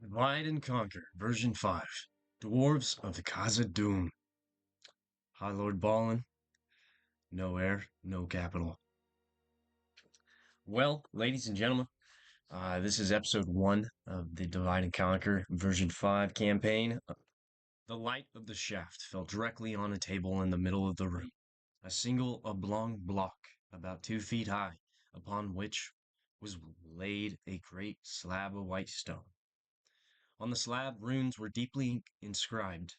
Divide and Conquer, version 5. Dwarves of the Khazad-dûm. High Lord Balin, no heir, no capital. Well, ladies and gentlemen, this is episode 1 of the Divide and Conquer, version 5 campaign. The light of the shaft fell directly on a table in the middle of the room. A single oblong block, about 2 feet high, upon which was laid a great slab of white stone. On the slab, runes were deeply inscribed.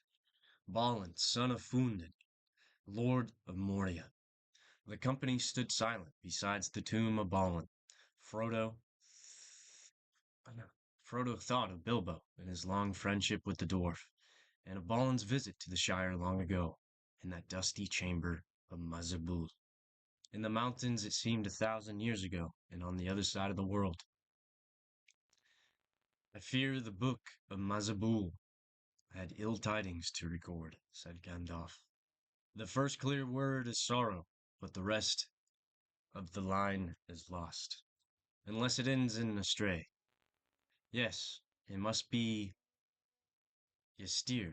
Balin, son of Fundin, Lord of Moria. The company stood silent besides the tomb of Balin. Frodo, Frodo thought of Bilbo and his long friendship with the dwarf, and of Balin's visit to the Shire long ago, in that dusty chamber of Mazabul. In the mountains it seemed 1,000 years ago, and on the other side of the world. I fear the book of Mazabul had ill tidings to record, said Gandalf. The first clear word is sorrow, but the rest of the line is lost, unless it ends in a stray. Yes, it must be Ystir,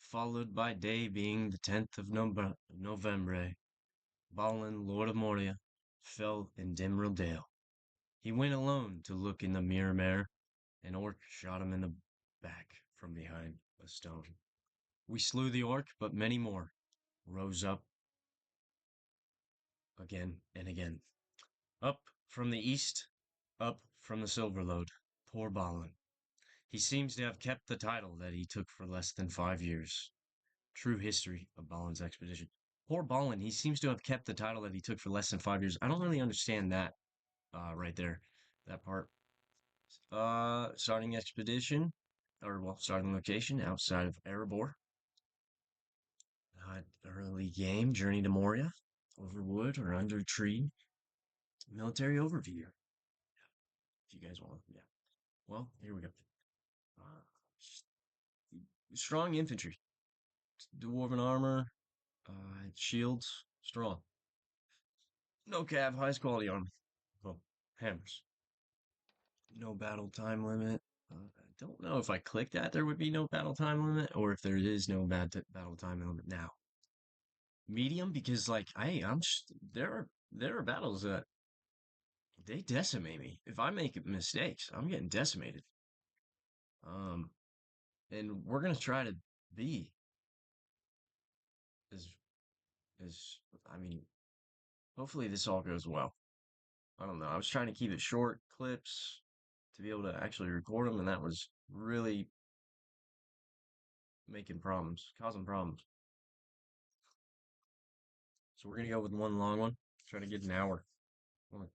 followed by day being the 10th of November. Balin, Lord of Moria, fell in Dimril Dale. He went alone to look in the Mirror. An orc shot him in the back from behind a stone. We slew the orc, but many more rose up again and again. Up from the east, up from the Silverlode. Poor Balin. He seems to have kept the title that he took for less than 5 years. True history of Balin's expedition. Poor Balin, he seems to have kept the title that he took for less than 5 years. I don't really understand that right there, that part. Starting expedition, or well, starting location outside of Erebor. Early game, journey to Moria, over wood or under a tree. Military overview. If you guys want, yeah. Well, here we go. Uh, Strong infantry, dwarven armor, shields, strong. No cav, highest quality armor. Well, hammers. No battle time limit. I don't know if I click that there would be no battle time limit, or if there is no battle time limit now. Medium, because like there are battles that they decimate me. If I make mistakes, I'm getting decimated. Um, and we're gonna try to be as as I mean, hopefully this all goes well. I don't know. I was trying to keep it short clips to be able to actually record them, and that was really making problems, causing problems. So we're gonna go with one long one. Try to get an hour, or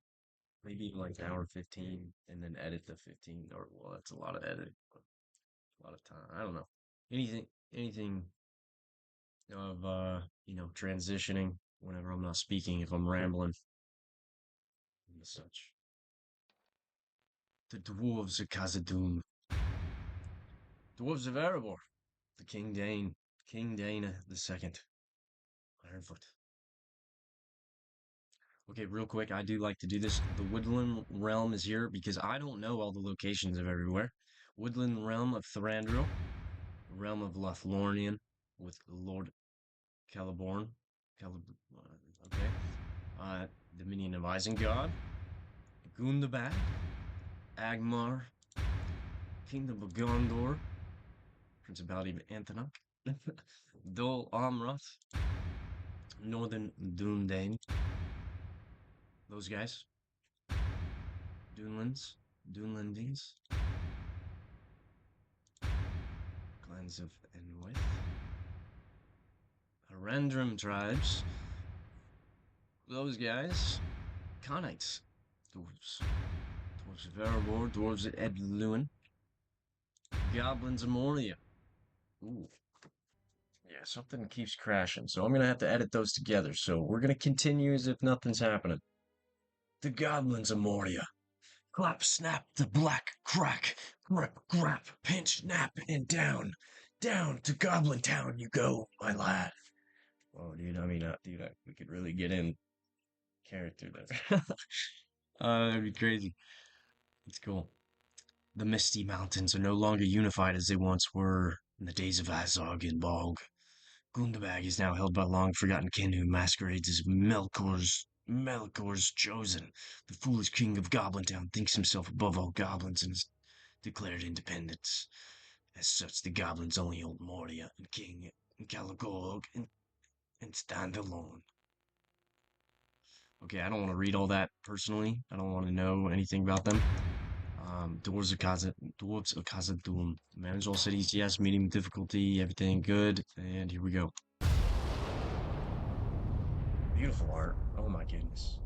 maybe like an hour 15, and then edit the 15. Or well, that's a lot of editing, a lot of time. I don't know. Anything of transitioning whenever I'm not speaking, if I'm rambling and such. The Dwarves of Khazad-dûm. Dwarves of Erebor. The King Dana the Second. Ironfoot. Okay, real quick, I do like to do this. The Woodland Realm is here because I don't know all the locations of everywhere. Woodland Realm of Thranduil, Realm of Lothlorien with Lord Celeborn. Okay. Dominion of Isengard, Gundabad, Agmar, Kingdom of Gondor, Principality of Anthinok, Dol Amroth, Northern Dúnedain, those guys, Dunelendings, Clans of Enwith, Arendrum tribes, those guys, Conites, Dwarves of Erebor, Dwarves of Edluin, Goblins of Moria. Ooh. Yeah, something keeps crashing, so I'm gonna have to edit those together. So we're gonna continue as if nothing's happening. The Goblins of Moria. Clap, snap, the black crack, grip, grap, pinch, snap, and down. Down to Goblin Town you go, my lad. Oh, dude, we could really get in character there. That'd be crazy. It's cool. The misty mountains are no longer unified as they once were in the days of Azog and Bog. Gundabad is now held by a long-forgotten kin who masquerades as Melkor's chosen. The foolish king of Goblin Town thinks himself above all goblins and has declared independence. As such, the goblins only hold Moria and King Caligog and stand alone. Okay, I don't want to read all that personally. I don't want to know anything about them. Dwarves of Khazad-dûm. Manage all cities, yes. Medium difficulty, everything good. And here we go. Beautiful art. Oh my goodness.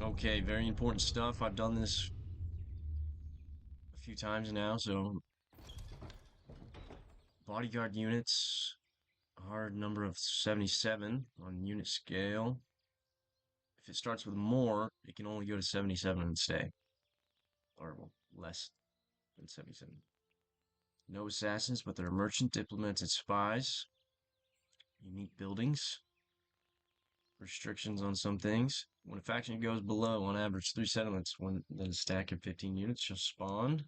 Okay, very important stuff. I've done this a few times now, so bodyguard units, hard number of 77 on unit scale. If it starts with more, it can only go to 77 and stay. Or well, less than 77. No assassins, but there are merchant, diplomats, and spies. Unique buildings. Restrictions on some things. When a faction goes below, on average, 3 settlements, then a stack of 15 units shall spawn.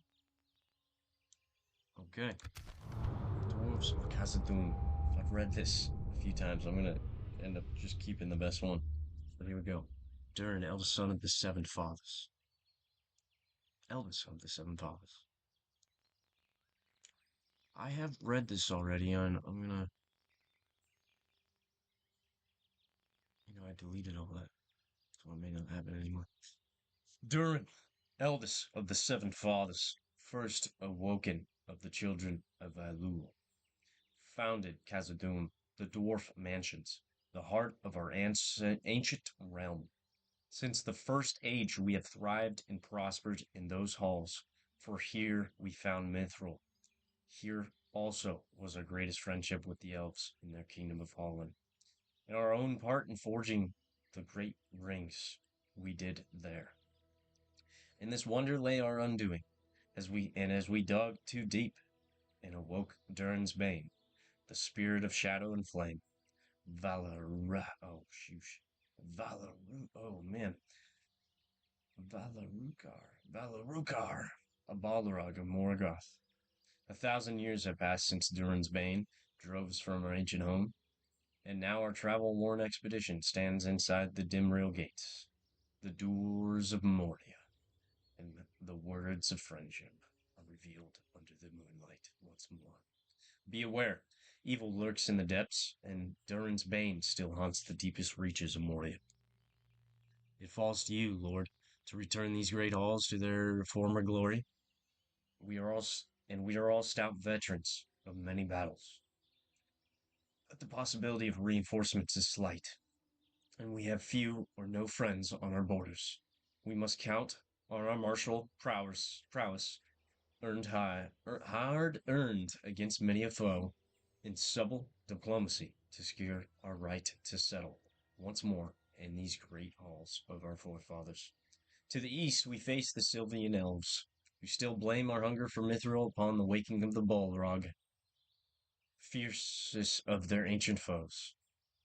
Okay. Dwarves of Khazad-dûm. I've read this a few times. I'm gonna end up just keeping the best one. So here we go. Durin, eldest son of the seven fathers. Eldest son of the seven fathers. I have read this already, and I'm gonna... I deleted all that, so it may not happen anymore. Durin, eldest of the seven fathers, first awoken of the children of Alul, founded Khazad-dûm, the dwarf mansions, the heart of our ancient realm. Since the first age we have thrived and prospered in those halls, for here we found Mithril. Here also was our greatest friendship with the elves in their kingdom of Holland, and our own part in forging the great rings we did there. In this wonder lay our undoing, as we dug too deep and awoke Durin's bane, the spirit of shadow and flame. Oh shoosh. Oh man. Valarukar, a Balrog of Morgoth. 1,000 years have passed since Durin's bane drove us from our ancient home, and now our travel-worn expedition stands inside the dim rail gates, the doors of Moria, and the words of friendship are revealed under the moonlight once more. Be aware, evil lurks in the depths, and Durin's bane still haunts the deepest reaches of Moria. It falls to you, Lord, to return these great halls to their former glory. We are all stout veterans of many battles, but the possibility of reinforcements is slight, and we have few or no friends on our borders. We must count on our martial prowess hard earned against many a foe, in subtle diplomacy to secure our right to settle once more in these great halls of our forefathers. To the east we face the Sylvan elves, who still blame our hunger for mithril upon the waking of the Balrog, fiercest of their ancient foes.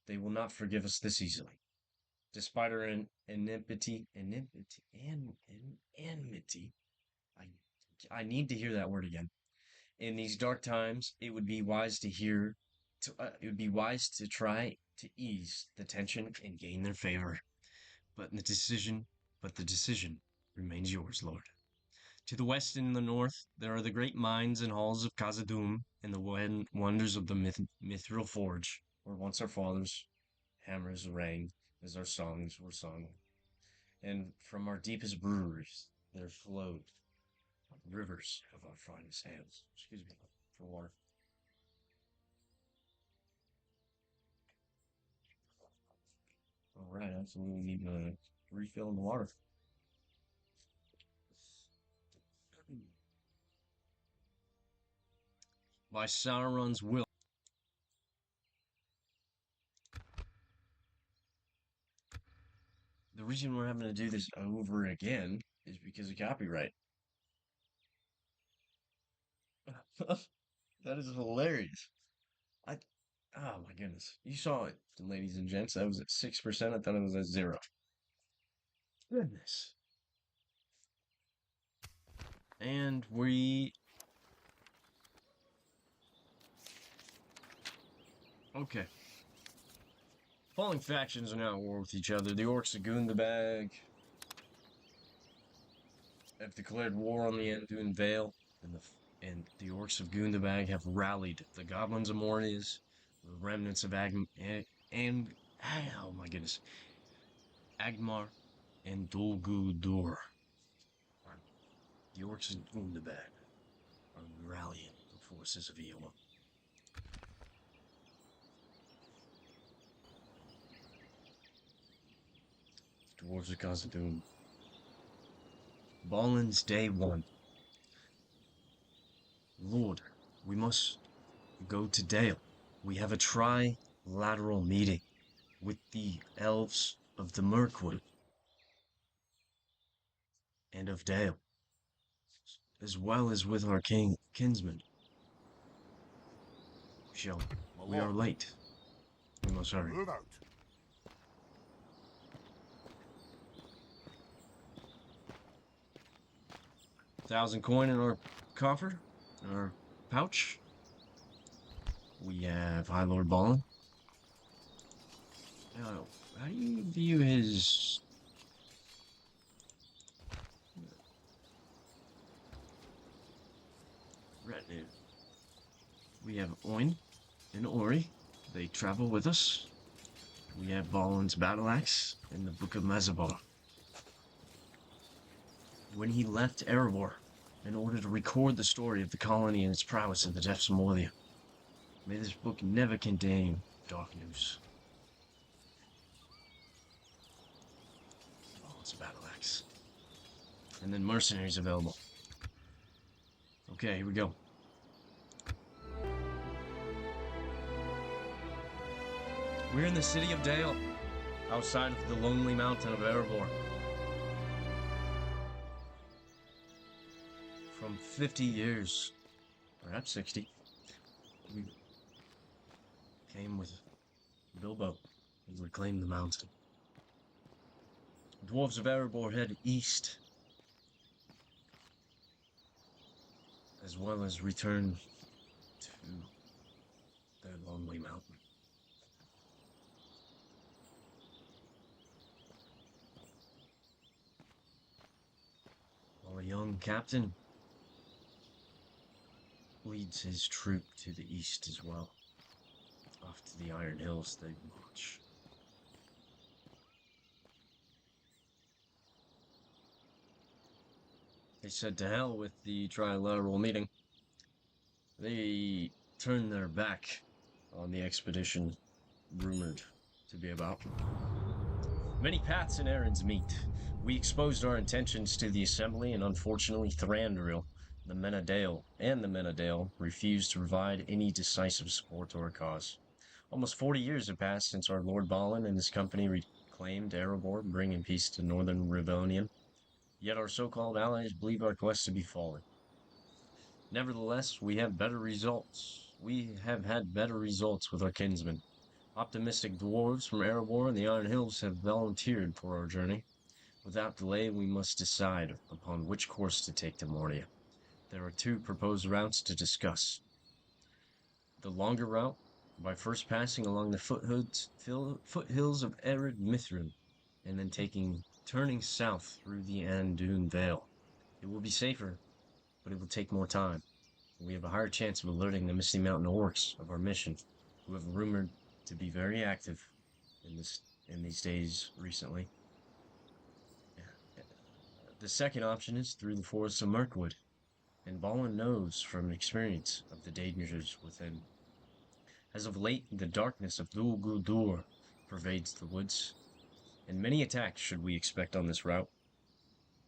They will not forgive us this easily. Despite our enmity, I, I need to hear that word again. In these dark times, it would be wise to try to ease the tension and gain their favor. But the decision remains yours, Lord. To the west and the north, there are the great mines and halls of Khazad-dûm and the wonders of the Mithril Forge, where once our fathers' hammers rang as our songs were sung. And from our deepest breweries, there flowed rivers of our finest ales. Excuse me for water. All right, absolutely need a refill in the water. By Sauron's will. The reason we're having to do this over again is because of copyright. That is hilarious. I, oh my goodness. You saw it, ladies and gents. That was at 6%. I thought it was at 0. Goodness. And we... Okay. Falling factions are now at war with each other. The Orcs of Gundabad have declared war on the Anduin Vale, and the Orcs of Gundabad have rallied the Goblins of Moria, the remnants of oh my goodness, Agmar and Dol The Orcs of Gundabad are rallying the forces of Eowyn. Dwarves of Khazad-dûm. Balin's Day 1. Lord, we must go to Dale. We have a trilateral meeting with the Elves of the Mirkwood and of Dale, as well as with our kinsmen. We are late. We must hurry. Move out. 1,000 coin in our coffer, in our pouch. We have High Lord Balin. Now, how do you view his retinue? We have Oin and Ori. They travel with us. We have Balin's battle axe in the Book of Mazabar. When he left Erebor in order to record the story of the colony and its prowess in the depths of Moria. May this book never contain dark news. Oh, it's a battle axe. And then mercenaries available. Okay, here we go. We're in the city of Dale, outside of the lonely mountain of Erebor. From 50 years, perhaps 60, we came with Bilbo and reclaimed the mountain. Dwarves of Erebor head east, as well as return to their lonely mountain. While a young captain leads his troop to the east as well. Off to the Iron Hills they march. They said to hell with the trilateral meeting. They turned their back on the expedition rumored to be about. Many paths and errands meet. We exposed our intentions to the assembly, and unfortunately Thranduil, the men of Dale refused to provide any decisive support to our cause. Almost 40 years have passed since our Lord Balin and his company reclaimed Erebor, bringing peace to northern Rivonian. Yet our so-called allies believe our quest to be fallen. Nevertheless, we have better results. We have had better results with our kinsmen. Optimistic dwarves from Erebor and the Iron Hills have volunteered for our journey. Without delay, we must decide upon which course to take to Moria. There are two proposed routes to discuss. The longer route, by first passing along the foothills of arid Mithrin, and then turning south through the Anduin Vale. It will be safer, but it will take more time. We have a higher chance of alerting the Misty Mountain Orcs of our mission, who have rumored to be very active in these days recently. The second option is through the forests of Mirkwood, and Balin knows from experience of the dangers within. As of late, the darkness of Dol Guldur pervades the woods, and many attacks should we expect on this route.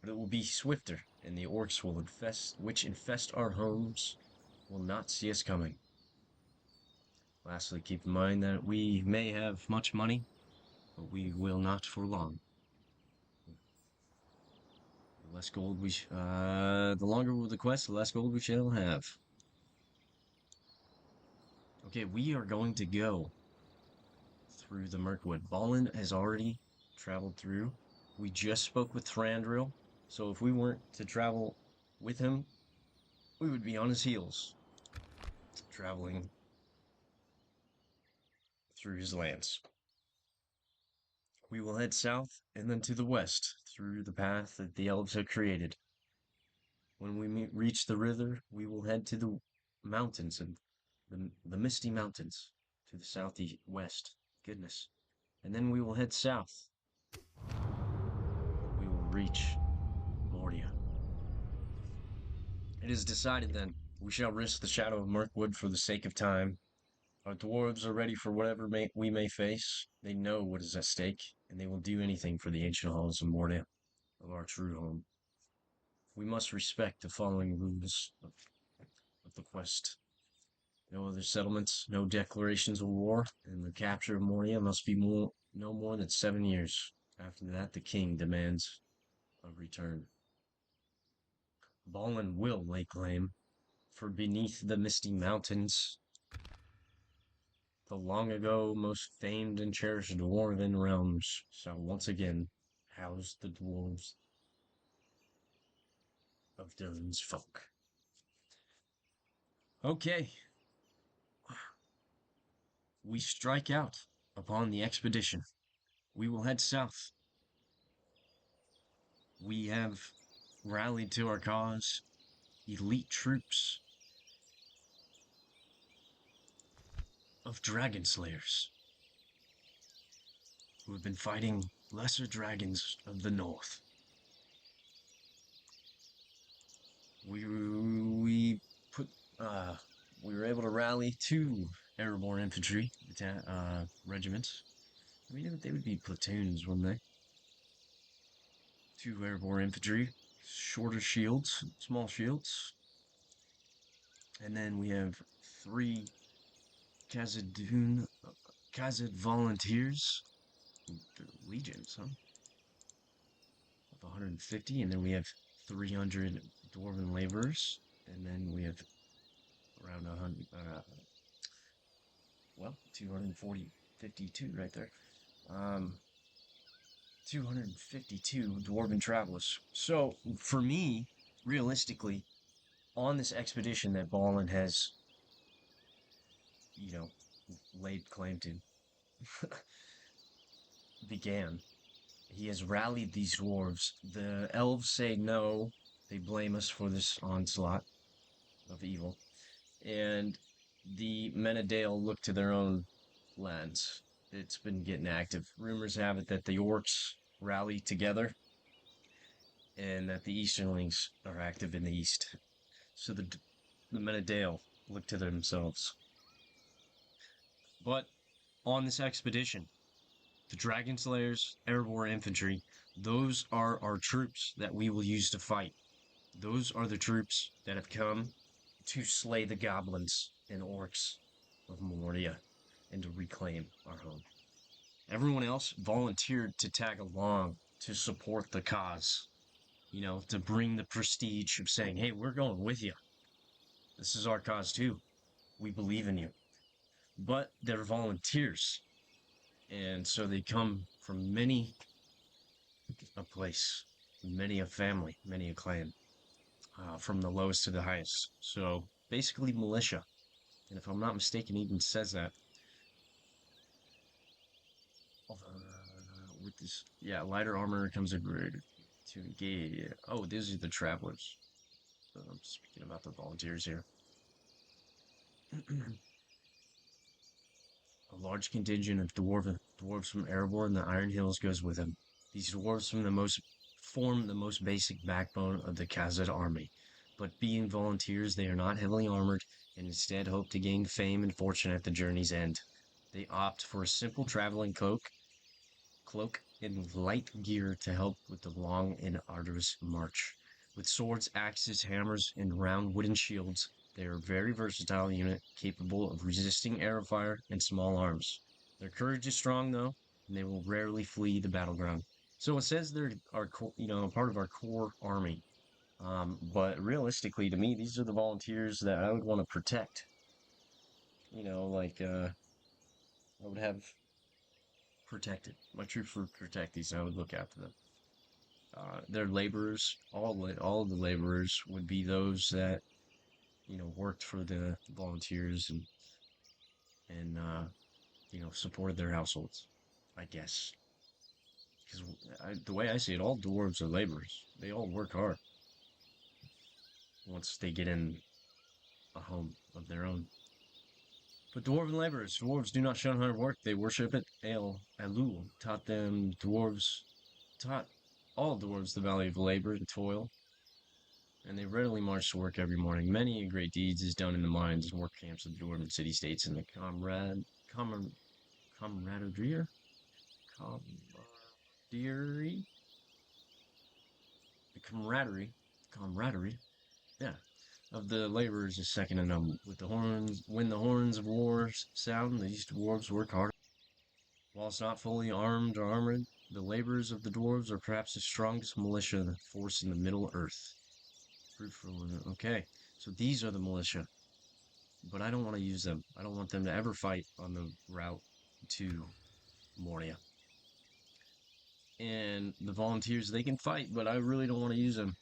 But it will be swifter, and the orcs which infest our homes will not see us coming. Lastly, keep in mind that we may have much money, but we will not for long. The less gold the longer the quest, the less gold we shall have. Okay, we are going to go through the Mirkwood. Balin has already traveled through We just spoke with Thranduil, so if we weren't to travel with him, we would be on his heels, traveling through his lands. We will head south and then to the west through the path that the elves have created. When we reach the river, we will head to the mountains and the misty mountains to the southeast west. Goodness. And then we will head south. We will reach Moria. It is decided then, we shall risk the shadow of Mirkwood for the sake of time. Our dwarves are ready for whatever we may face. They know what is at stake, and they will do anything for the ancient halls of Moria, of our true home. We must respect the following rules of the quest. No other settlements, no declarations of war, and the capture of Moria must be no more than 7 years. After that, the king demands a return. Balin will lay claim, for beneath the misty mountains, the long ago most famed and cherished Dwarven realms shall once again house the dwarves of Durin's folk. Okay, we strike out upon the expedition. We will head south. We have rallied to our cause elite troops of dragon slayers who have been fighting lesser dragons of the north. We were able to rally 2 airborne infantry regiments. I mean, they would be platoons, wouldn't they? 2 airborne infantry, shorter shields, small shields. And then we have 3 Khazad volunteers. They're legions, huh? Of 150, and then we have 300 dwarven laborers, and then we have around 100, 240, 52 right there. 252 dwarven travelers. So, for me, realistically, on this expedition that Balin has, laid claim to, began, he has rallied these dwarves. The elves say no, they blame us for this onslaught of evil. And the men of Dale look to their own lands. It's been getting active. Rumors have it that the orcs rally together and that the Easterlings are active in the east. So the men of Dale look to themselves. But on this expedition, the Dragon Slayers, Airborne Infantry, those are our troops that we will use to fight. Those are the troops that have come to slay the goblins and orcs of Moria and to reclaim our home. Everyone else volunteered to tag along to support the cause, to bring the prestige of saying, hey, we're going with you. This is our cause too. We believe in you. But they're volunteers. And so they come from many a place, many a family, many a clan, from the lowest to the highest. So basically militia. And if I'm not mistaken, it even says that. With this, lighter armor comes a grid to engage. Oh, these are the travelers. So I'm speaking about the volunteers here. A large contingent of dwarves from Erebor and the Iron Hills goes with him. These dwarves form the most basic backbone of the Khazad army. But being volunteers, they are not heavily armored and instead hope to gain fame and fortune at the journey's end. They opt for a simple traveling cloak, and light gear to help with the long and arduous march. With swords, axes, hammers, and round wooden shields, they are a very versatile unit capable of resisting arrow fire and small arms. Their courage is strong, though, and they will rarely flee the battleground. So it says they're part of our core army. But realistically, to me, these are the volunteers that I would want to protect. I would have protected. My troops would protect these, and I would look after them. their laborers, all of the laborers would be those that, worked for the volunteers and supported their households, I guess. Because the way I see it, all dwarves are laborers. They all work hard once they get in a home of their own. But dwarven laborers, dwarves do not shun hard work, they worship it. Elu taught all dwarves the value of labor and toil, and they readily march to work every morning. Many great deeds is done in the mines and work camps of the dwarven city-states and the camaraderie, camaraderie, the camaraderie, yeah, of the laborers is second to none. When the horns of war sound, these dwarves work hard. Whilst not fully armed or armored, the laborers of the dwarves are perhaps the strongest militia force in the Middle Earth. Okay, so these are the militia, but I don't want to use them. I don't want them to ever fight on the route to Moria. And the volunteers, they can fight, but I really don't want to use them.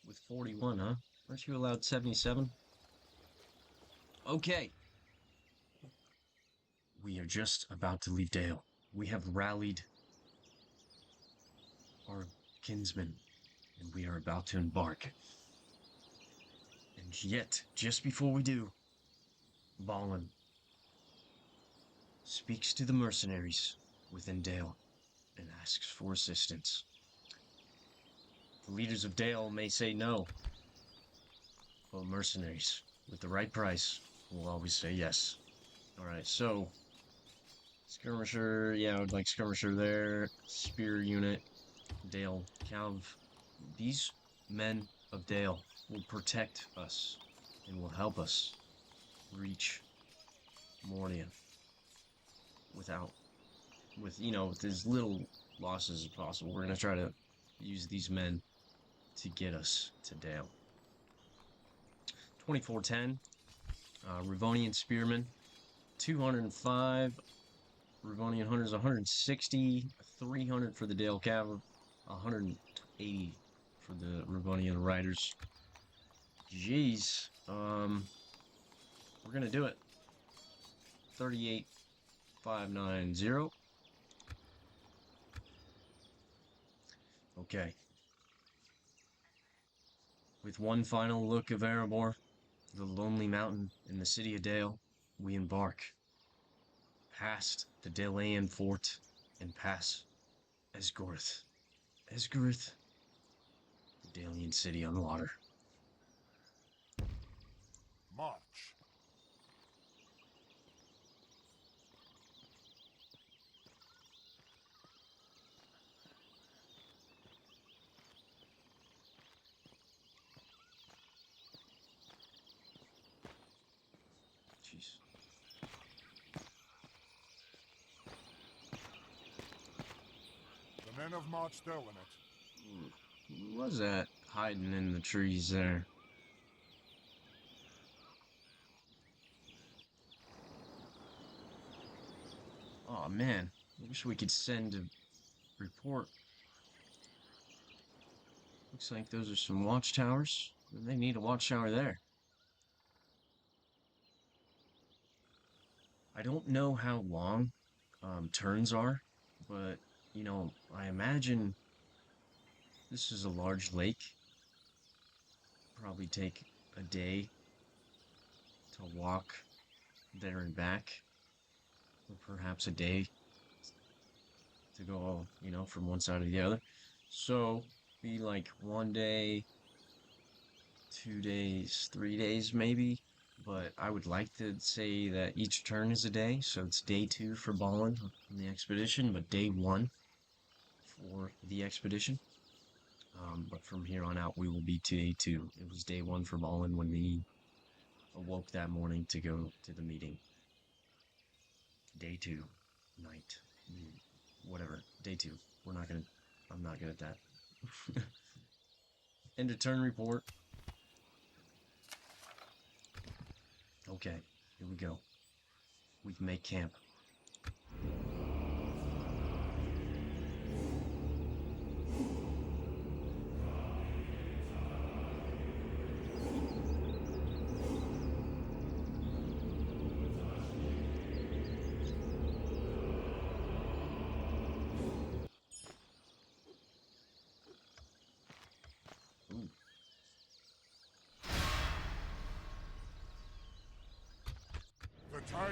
With 41, huh? Aren't you allowed 77? Okay. We are just about to leave Dale. We have rallied our kinsmen, and we are about to embark. And yet, just before we do, Balin speaks to the mercenaries within Dale and asks for assistance. The leaders of Dale may say no, but mercenaries, with the right price, will always say yes. Alright, so skirmisher, yeah, I would like skirmisher there. Spear unit, Dale, Cav. These men of Dale will protect us and will help us reach Moria with as little losses as possible. We're gonna try to use these men to get us to Dale. 2410, Rivonian Spearmen, 205. Rivonian Hunters, 160, 300 for the Dale Cav, 180 for the Rivonian Riders. Jeez, we're gonna do it. 38,590. Okay. With one final look of Erebor, the lonely mountain, in the city of Dale, we embark. Past the Dalean fort and past Esgorth. Esgorth, the Dalean city on water. March. Jeez. The men of March Dholen it. Who was that hiding in the trees there? Oh man, I wish we could send a report. Looks like those are some watchtowers. They need a watchtower there. I don't know how long turns are, but I imagine this is a large lake. Probably take a day to walk there and back, or perhaps a day to go, from one side to the other. So, be like 1 day, 2 days, 3 days maybe. But I would like to say that each turn is a day, so it's day 2 for Balin on the expedition, but day 1 for the expedition. But from here on out, we will be to day 2. It was day 1 for Balin when he awoke that morning to go to the meeting. Day 2, night, whatever. Day 2. I'm not good at that. End of turn report. Okay, here we go. We can make camp.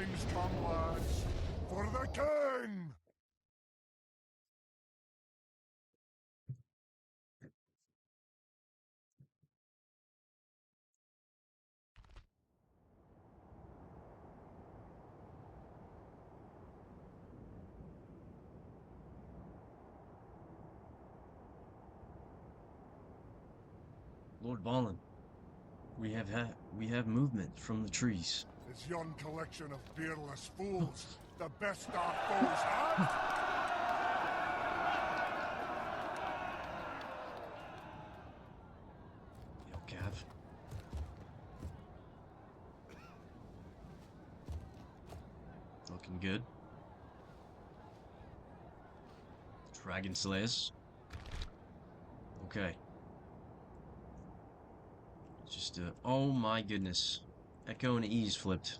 time's come, lads. For the king! Lord Balin, we have movement from the trees. This young collection of fearless fools, the best our foes have. Yo, Cav. Looking good. Dragon Slayers. Okay. Just, oh my goodness. Echo and Ease flipped.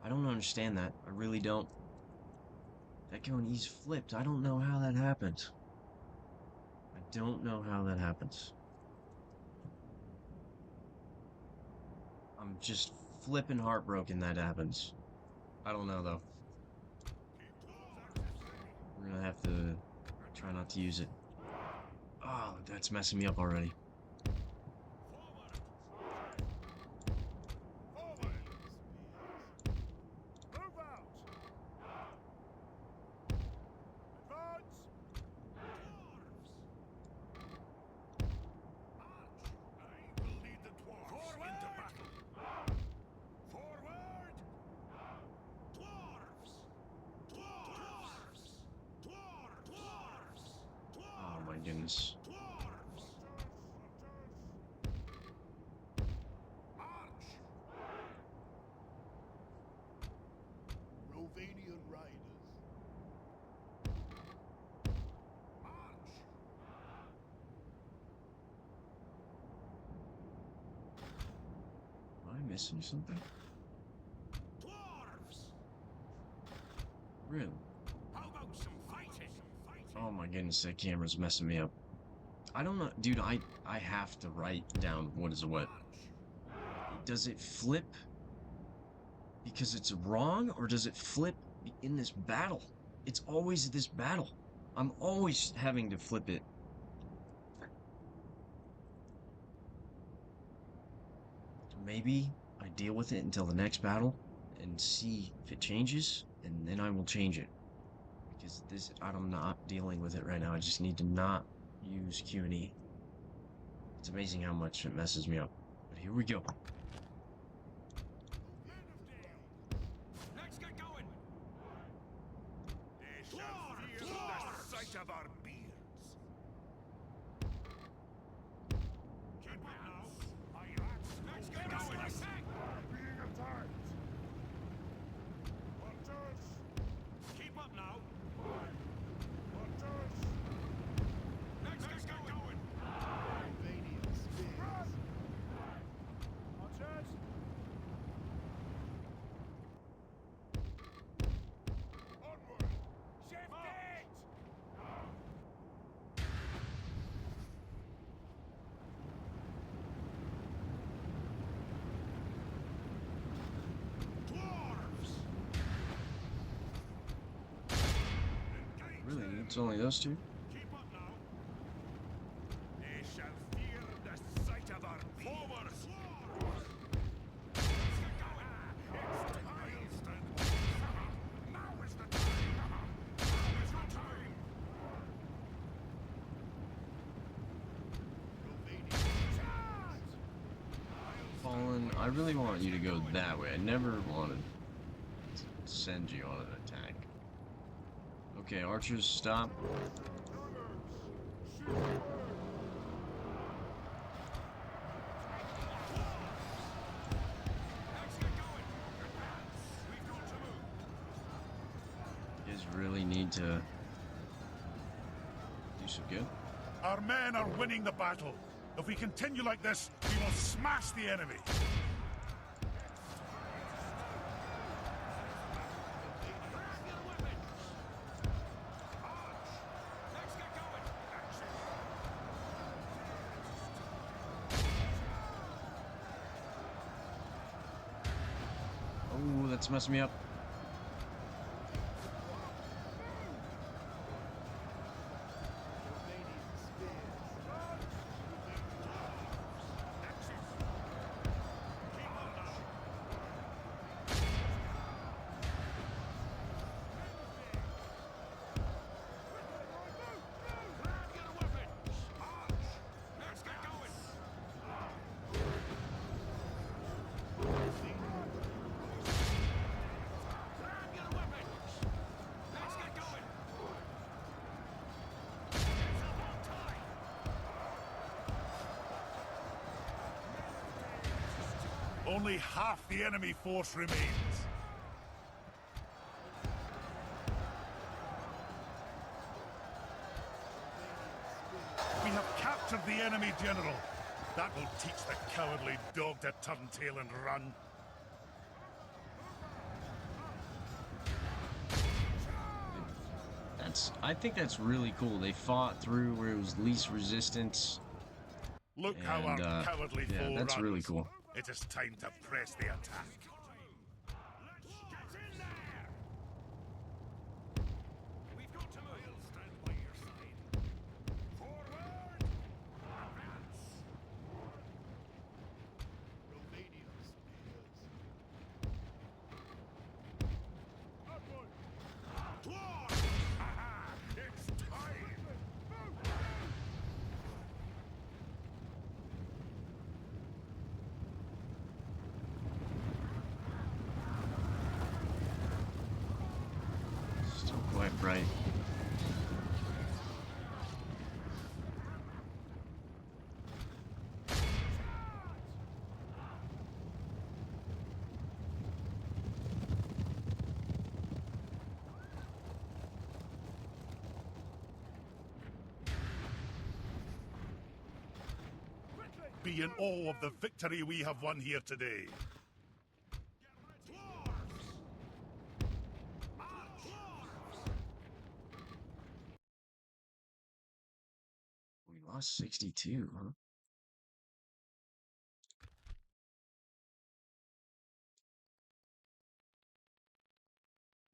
I don't understand that. I really don't. Echo and Ease flipped. I don't know how that happened. I don't know how that happens. I'm just flipping heartbroken that happens. I don't know though. We're gonna have to try not to use it. Oh, that's messing me up already. Goodness. Rovanian riders. Am I missing something? Dwarves! Really? How about some fighting? Oh my goodness, that camera's messing me up. I don't know, dude, I have to write down what is what. Does it flip because it's wrong, or does it flip in this battle? It's always this battle. I'm always having to flip it. Maybe I deal with it until the next battle and see if it changes, and then I will change it. Because this, I'm not dealing with it right now. I just need to not use Q&E. It's amazing how much it messes me up. But here we go. Let's get going! They shall feel the sight of our beards. Keep it now. Let's get going, I say! Being attacked! Watchers! Keep up now! Watchers! Let's get going! Rovanian spears! Watchers! Onward! Shift it! Dwarves! Really? It's only those two? Keep up now. They shall fear the sight of our forward. Let's get going. It's time. Now is the time. Now is the time. Fallen, I really want you to go that way. I never wanted to send you on an attack. Okay, archers, stop. You guys really need to do some good. Our men are winning the battle. If we continue like this, we will smash the enemy. Oh, that's messing me up. Only half the enemy force remains. We have captured the enemy general. That will teach the cowardly dog to turn tail and run. I think that's really cool. They fought through where it was least resistance. Look how our cowardly foe yeah, that's runs. really cool. It is time to press the attack. Let's get in there! We've got to move. I'll stand by your side. Forward! Advance! Romania's Upward! Dwarves! It's time! Still quite bright. Be in awe of the victory we have won here today. We lost 62, huh?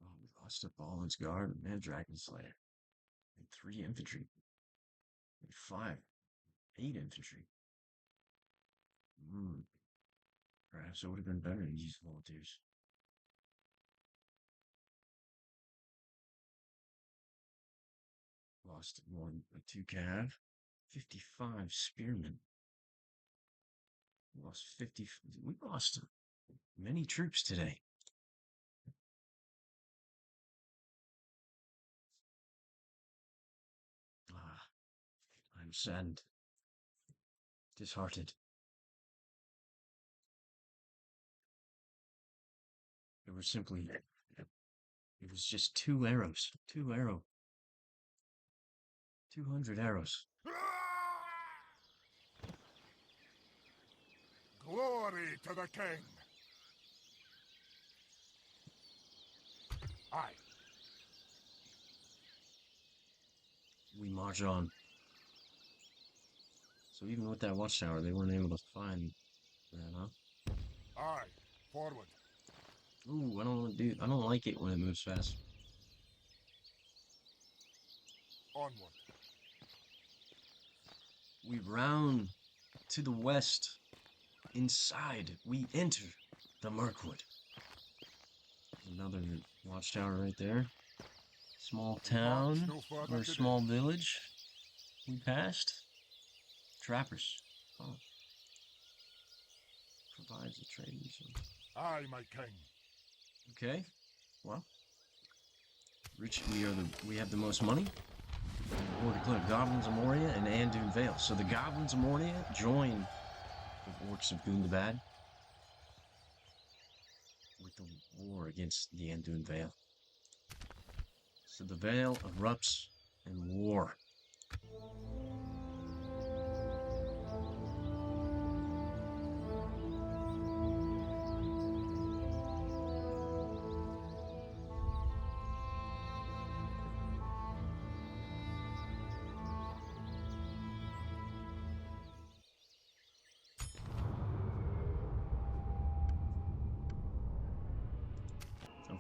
Oh, we lost to Balin's guard and Dragon Slayer. And 3 infantry. And 8 infantry. Perhaps it would have been better to use volunteers. Lost 2 cav. 55 spearmen. We lost many troops today. I'm saddened. Disheartened. It was just 2 arrows. 200 arrows. Glory to the king! Aye. We march on. So even with that watchtower, they weren't able to find that, huh? Aye. Forward. Ooh, I don't like it when it moves fast. Onward. We round to the west. Inside, we enter the Mirkwood. Another watchtower right there. Small town, or a small village we passed. Trappers. Oh. Provides a trade mission. Aye, my king. Okay. Well. We have the most money. Or declare Goblins of Moria and Andun Vale. So the Goblins of Moria join the Orcs of Gundabad with the war against the Andun Vale. So the Vale erupts in war.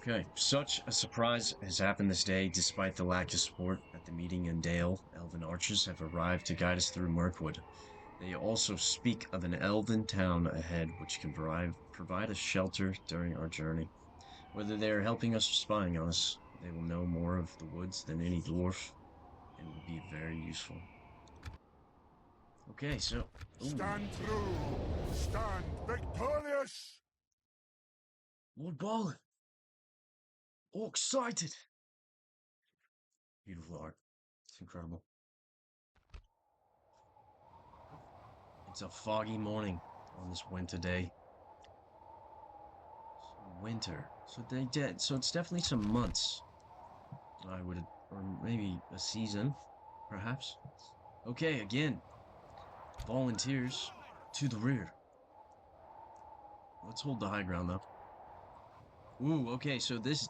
Okay, such a surprise has happened this day despite the lack of support at the meeting in Dale. Elven archers have arrived to guide us through Mirkwood. They also speak of an elven town ahead which can provide us shelter during our journey. Whether they are helping us or spying on us, they will know more of the woods than any dwarf and will be very useful. Okay, so... Ooh. Stand true! Stand victorious! Lord Balin! Orc sighted! Beautiful art. It's incredible. It's a foggy morning on this winter day. Winter. So they did. So it's definitely some months. I would, or maybe a season, perhaps. Okay, again, volunteers to the rear. Let's hold the high ground though. Ooh, okay, so this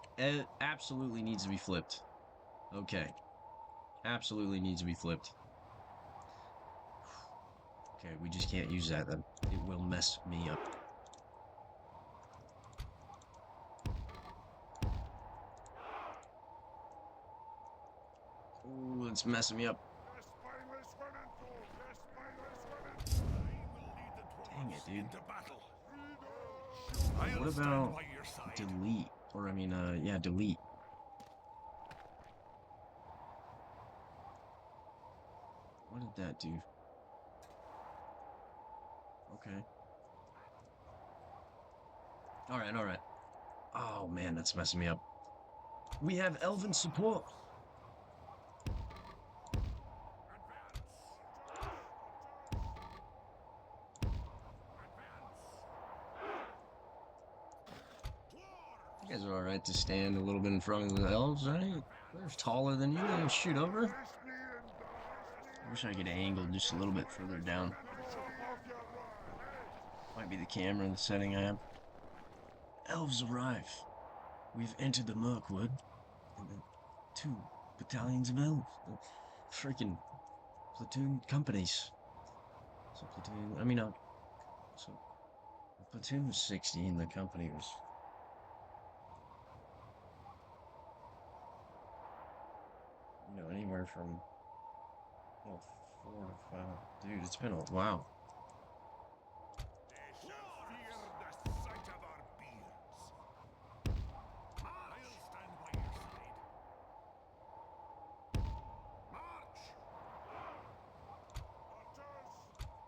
absolutely needs to be flipped. Okay, absolutely needs to be flipped. Okay, we just can't use that then. It will mess me up. Ooh, it's messing me up. Dang it, dude. What about delete? Or I mean, yeah, delete. What did that do? Okay. Alright, alright. Oh man, that's messing me up. We have Elven support. You guys are alright to stand a little bit in front of the elves, right? They're taller than you, they can shoot over. I wish I could angle just a little bit further down. Might be the camera, the setting I have. Elves arrive. We've entered the Mirkwood, and the 2 battalions of elves. Freaking platoon companies. So platoon, I mean, so the platoon was 60 and the company was... You know, anywhere from, well, 4 to 5. Dude, it's been a while. They shall fear the sight of our beards. I'll stand by your side. March!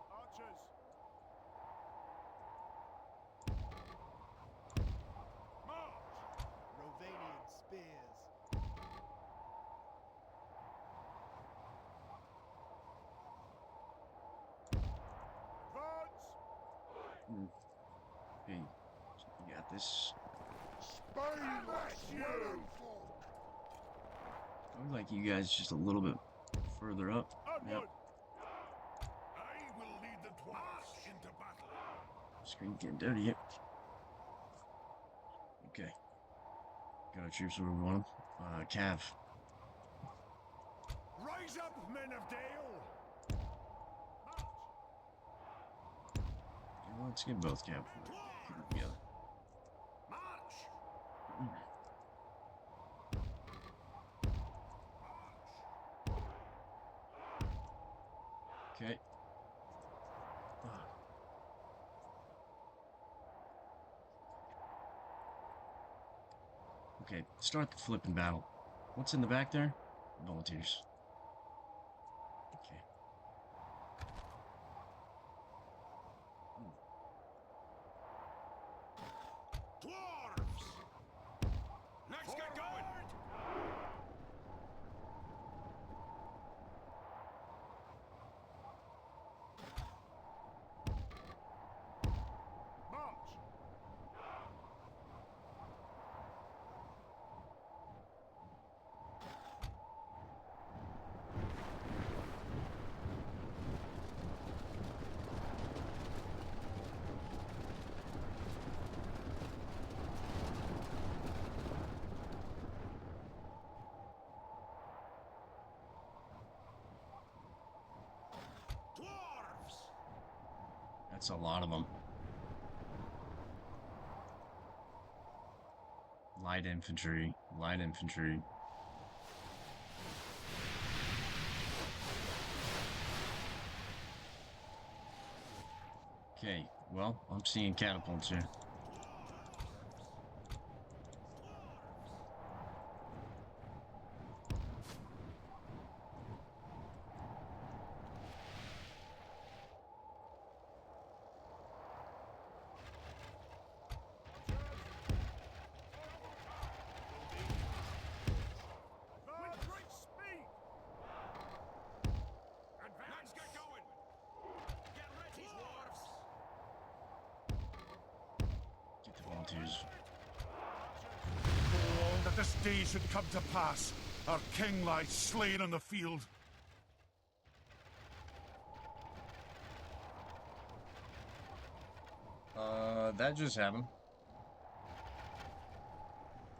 Archers! Archers! March! Rovanian spears. Advance! Hey, you got this. Spain you! Look like you guys just a little bit further up. Yep. I will lead the dwarves into battle. Screen getting dirty here. Okay. Got our troops where we want them. Cav. Rise up, men of Dale! Yeah, let's get both Cav. Yeah. March! Okay. Okay, start the flipping battle. What's in the back there? Volunteers. Okay. Dwarves! Let's get going! March! Dwarves! That's a lot of them. Light infantry. Light infantry. Okay, well, I'm seeing catapults here. With great speed! Advance! Let's get going! Get ready, dwarves! Get the volunteers this day should come to pass, our king lies slain on the field. That just happened.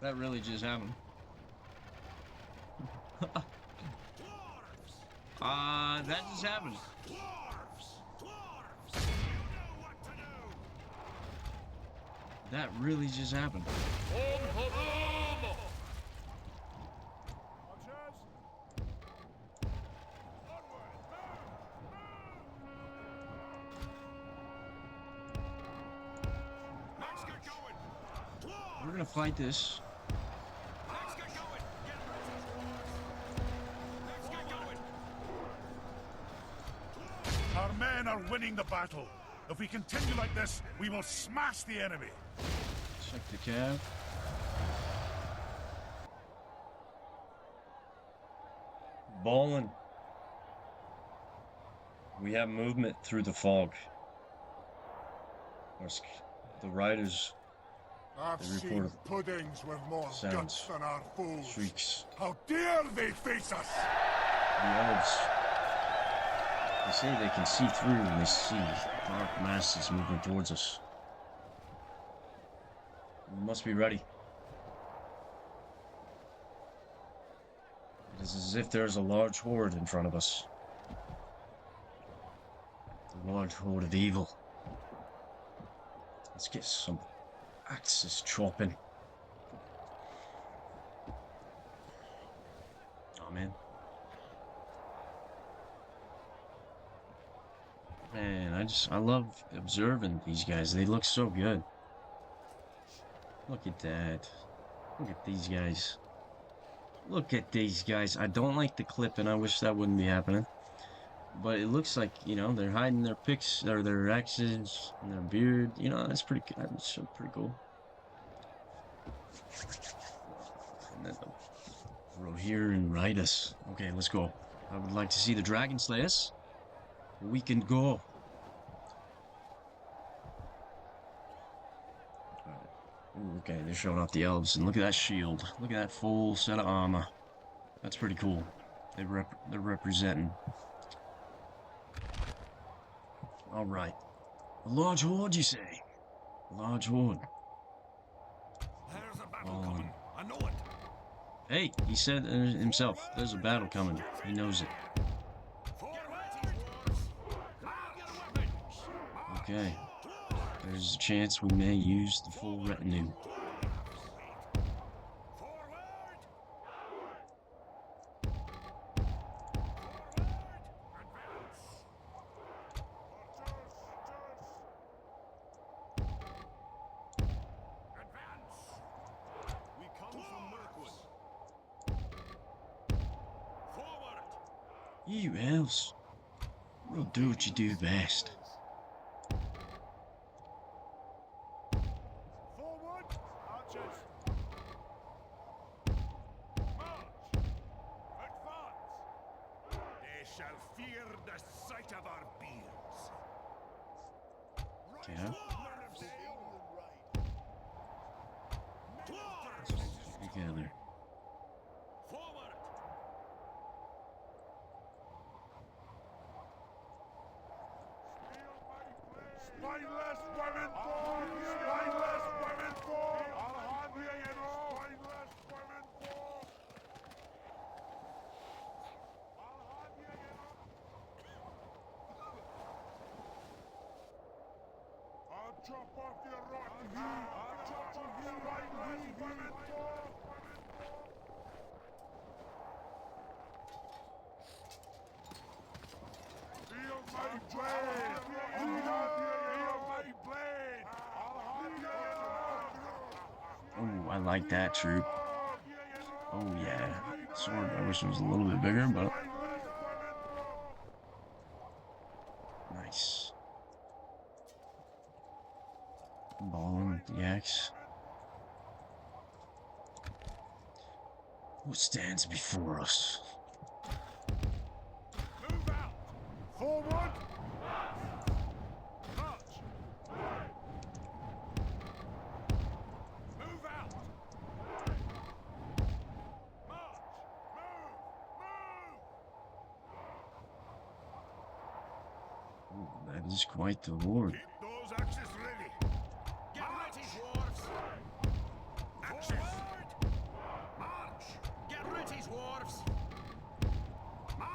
That really just happened. That just happened. Dwarves! You know what to do! That really just happened. Let's get going! We're gonna fight this. Let's get going! Get ready! Let's get going! Our men are winning the battle. If we continue like this, we will smash the enemy. Check the cab. Balin. We have movement through the fog. The riders. I've They seen report puddings with more sounds, guts than our foes. shrieks. How dare they face us? The elves. They say they can see through and they see dark masses moving towards us. We must be ready. It is as if there's a large horde in front of us. A large horde of evil. Let's get some axes chopping. Oh man. Man, I love observing these guys. They look so good. Look at that. Look at these guys. Look at these guys. I don't like the clip and I wish that wouldn't be happening. But it looks like, you know, they're hiding their picks or their axes and their beard. You know, that's pretty good. That's pretty cool. And then row here and ride us. Okay, let's go. I would like to see the dragon slay us. We can go. Ooh, okay, they're showing off the elves, and look at that shield. Look at that full set of armor. That's pretty cool. They're representing. All right, a large horde, you say? A large horde. There's a battle coming. I know it. Hey, he said himself. There's a battle coming. He knows it. Okay. There's a chance we may use the full retinue. We come from Mirkwood. You elves. We'll do what you do best. Forward, archers. March. Advance. They shall fear the sight of our beards. Yeah. Together. Forward. Spineless women born! Spineless women born! I'll have you know! Spineless women born! I'll have you know! I'll chop off your rotten head! I'll chop off your spineless women born! Feel my blade! Feel my blade! Oh, I like that troop. Oh yeah. Sword, I wish it was a little bit bigger, but nice. Balin with the axe. What stands before us? Move out! Forward! March! Move out! That is quite the lord. Keep those axes ready. Get ready, dwarves. Axes. March. Get ready, dwarves.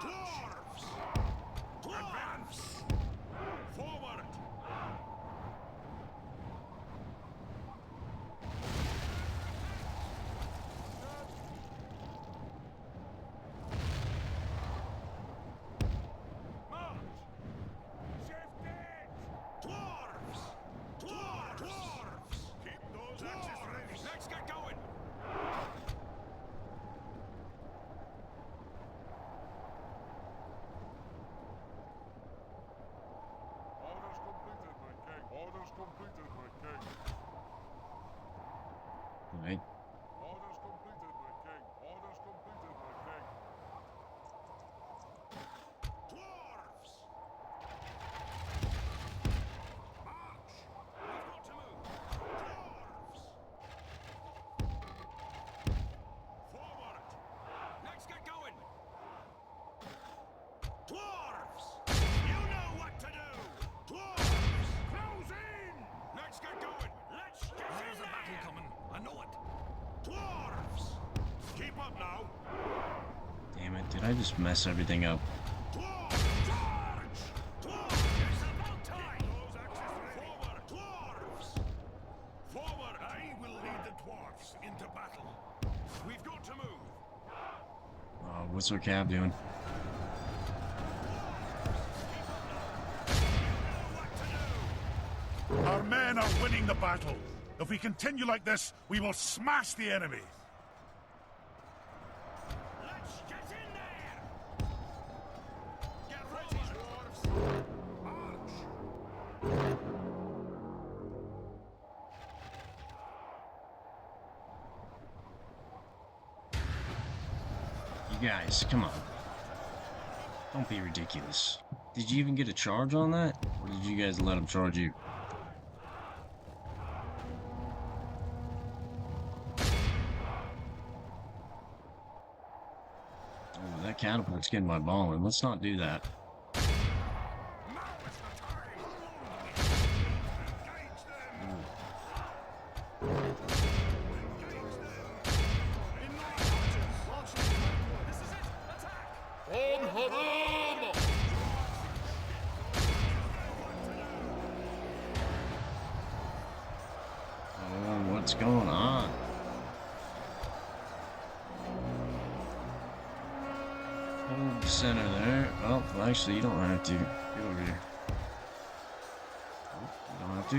Dwarves. Dwarves. Forward. March. Shift it. Dwarves. Dwarves. Keep those axes ready. Let's get going. Orders completed, my king. Orders completed, my king. Right. Orders completed, my king. Orders completed, my king. Dwarves. March. We've got to move. Dwarves. Forward. Let's get going. Dwarves. You know what to do. Dwarves. Close in. Let's get going. Let's get in There's a battle there. coming. I know it. Dwarves. Keep up now. Damn it, did I just mess everything up? Dwarves. Charge. Dwarves. It's about time. Those axes ready. Forward. Dwarves. Forward. I will lead the dwarves into battle. We've got to move. What's our cab doing? Our men are winning the battle. If we continue like this, we will smash the enemy. Let's get in there. Get ready, dwarves. March. You guys, come on. Don't be ridiculous. Did you even get a charge on that? Or did you guys let him charge you? Oh, that catapult's getting my Balin. Let's not do that. Now is the time. Engage them. Engage them. In the archers. Launch them. This is it. Attack. On Haram! Oh, what's going on? Hold the center there. Oh, well, actually, you don't have to. Get over here. Oh, you don't have to?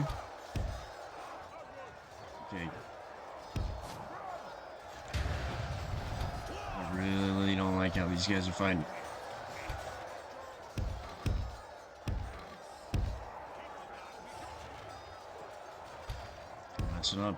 Okay. I really don't like how these guys are fighting. Mess it up.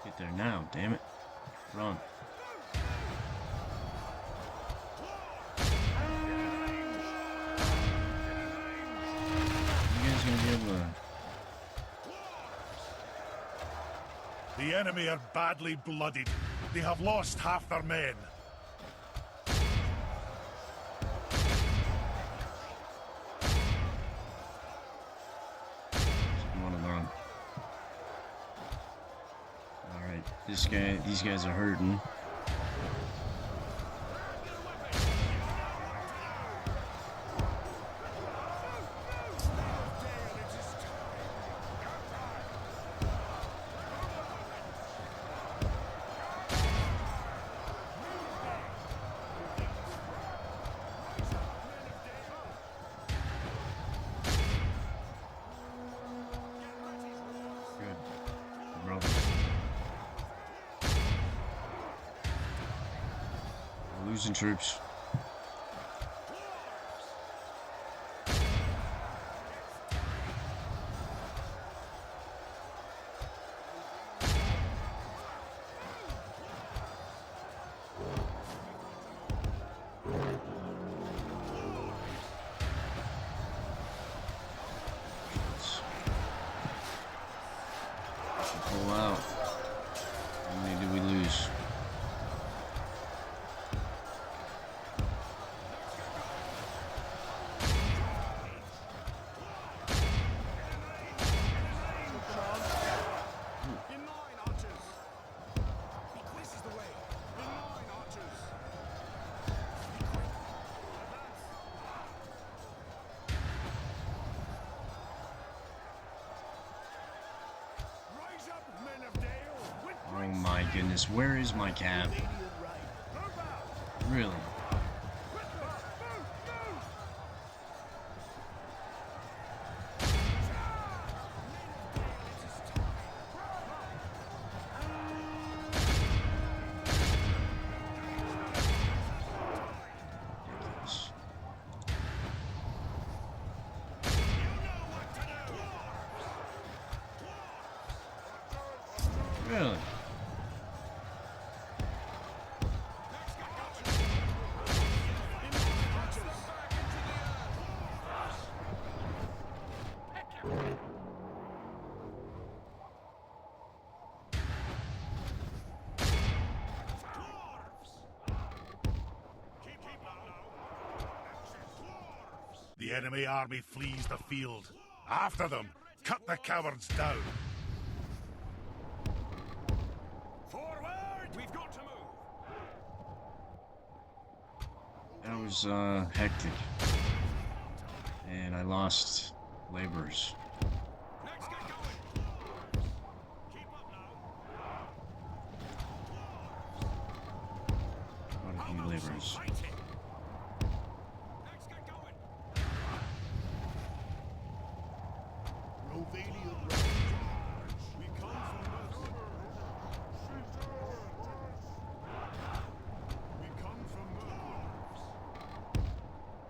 Get there now, damn it. Run. You guys gonna be able to... The enemy are badly bloodied. They have lost half their men. One of them. Alright, these guys are hurting. Good. Bro. We're losing troops. goodness, where is my cab? Really? Ridiculous. Really? The enemy army flees the field. After them! Cut the cowards down! Forward! We've got to move! That was hectic. And I lost laborers. Let's get going! Keep up now! Quite a few laborers. Fighting! Let's get going! Rovanian We come from Mirkwood. We come from Mirkwood.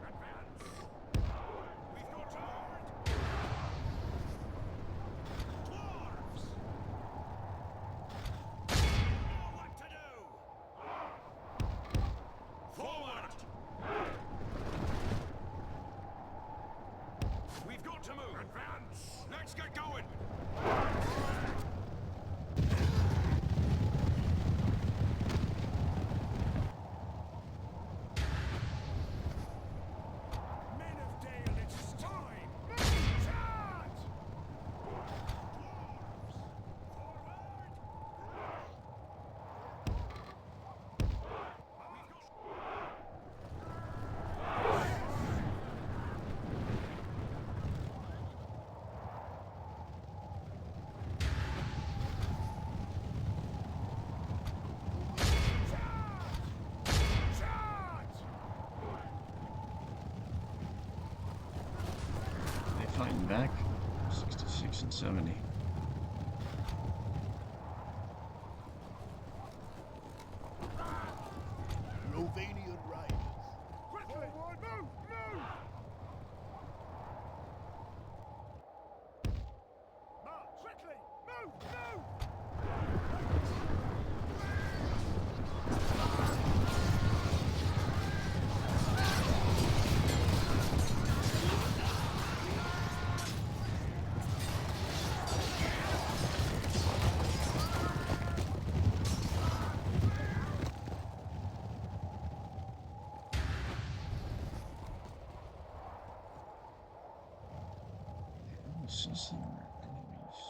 Advance! We've got to move! Dwarves! You know what to do! Forward! We've got to move! Advance! Let's get going! Men of Dale, it is time! Charge! Dwarves! Forward! We've got... Charge! They fighting back? 66 and 70. Rovanian riders. Quickly! Forward! Move! Move! March! Quickly! Move! Move! This is the enemies.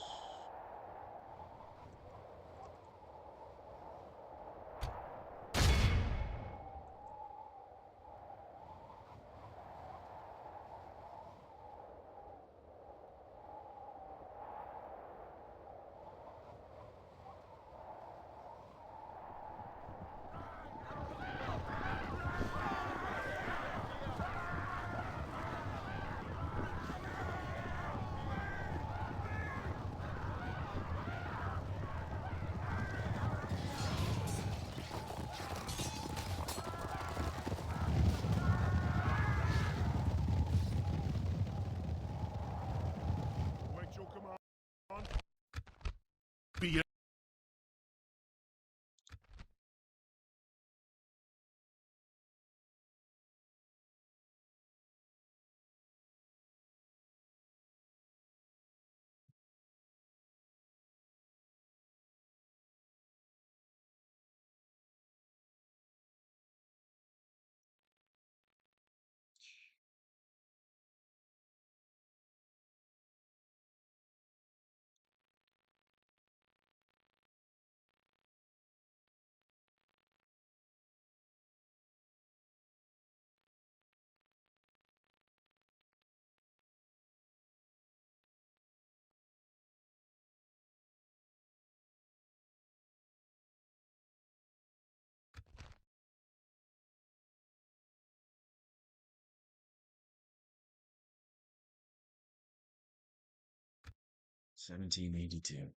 1782.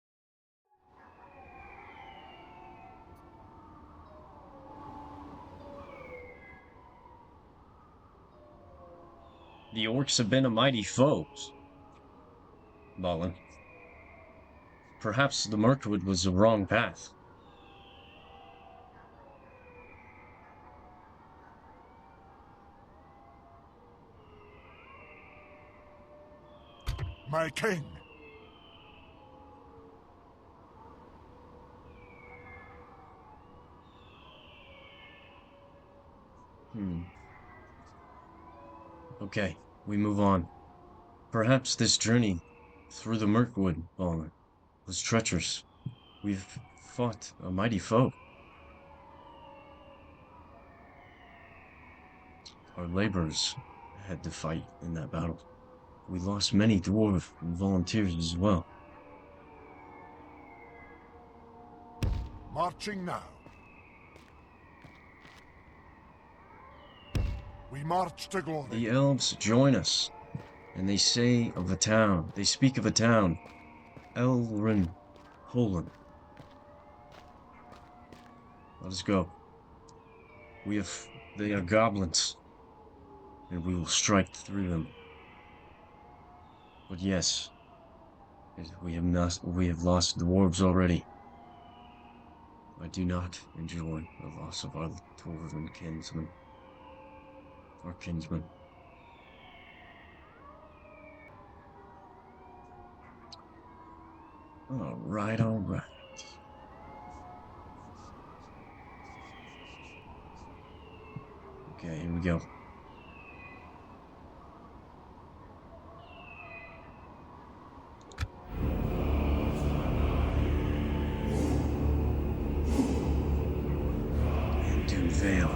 The orcs have been a mighty foe, Balin. Perhaps the Mirkwood was the wrong path. My king! Okay, we move on. Perhaps this journey through the Mirkwood, Balin, was treacherous. We've fought a mighty foe. Our laborers had to fight in that battle. We lost many dwarf and volunteers as well. Marching now. We march to glory. The elves join us, and they say of a town, they speak of a town, Eryn, Dholen. Let us go. They are goblins, and we will strike through them. But yes, we have lost dwarves already. I do not enjoy the loss of our Dwarven kinsmen. Our kinsmen. Alright, alright. Okay, here we go. And Vale.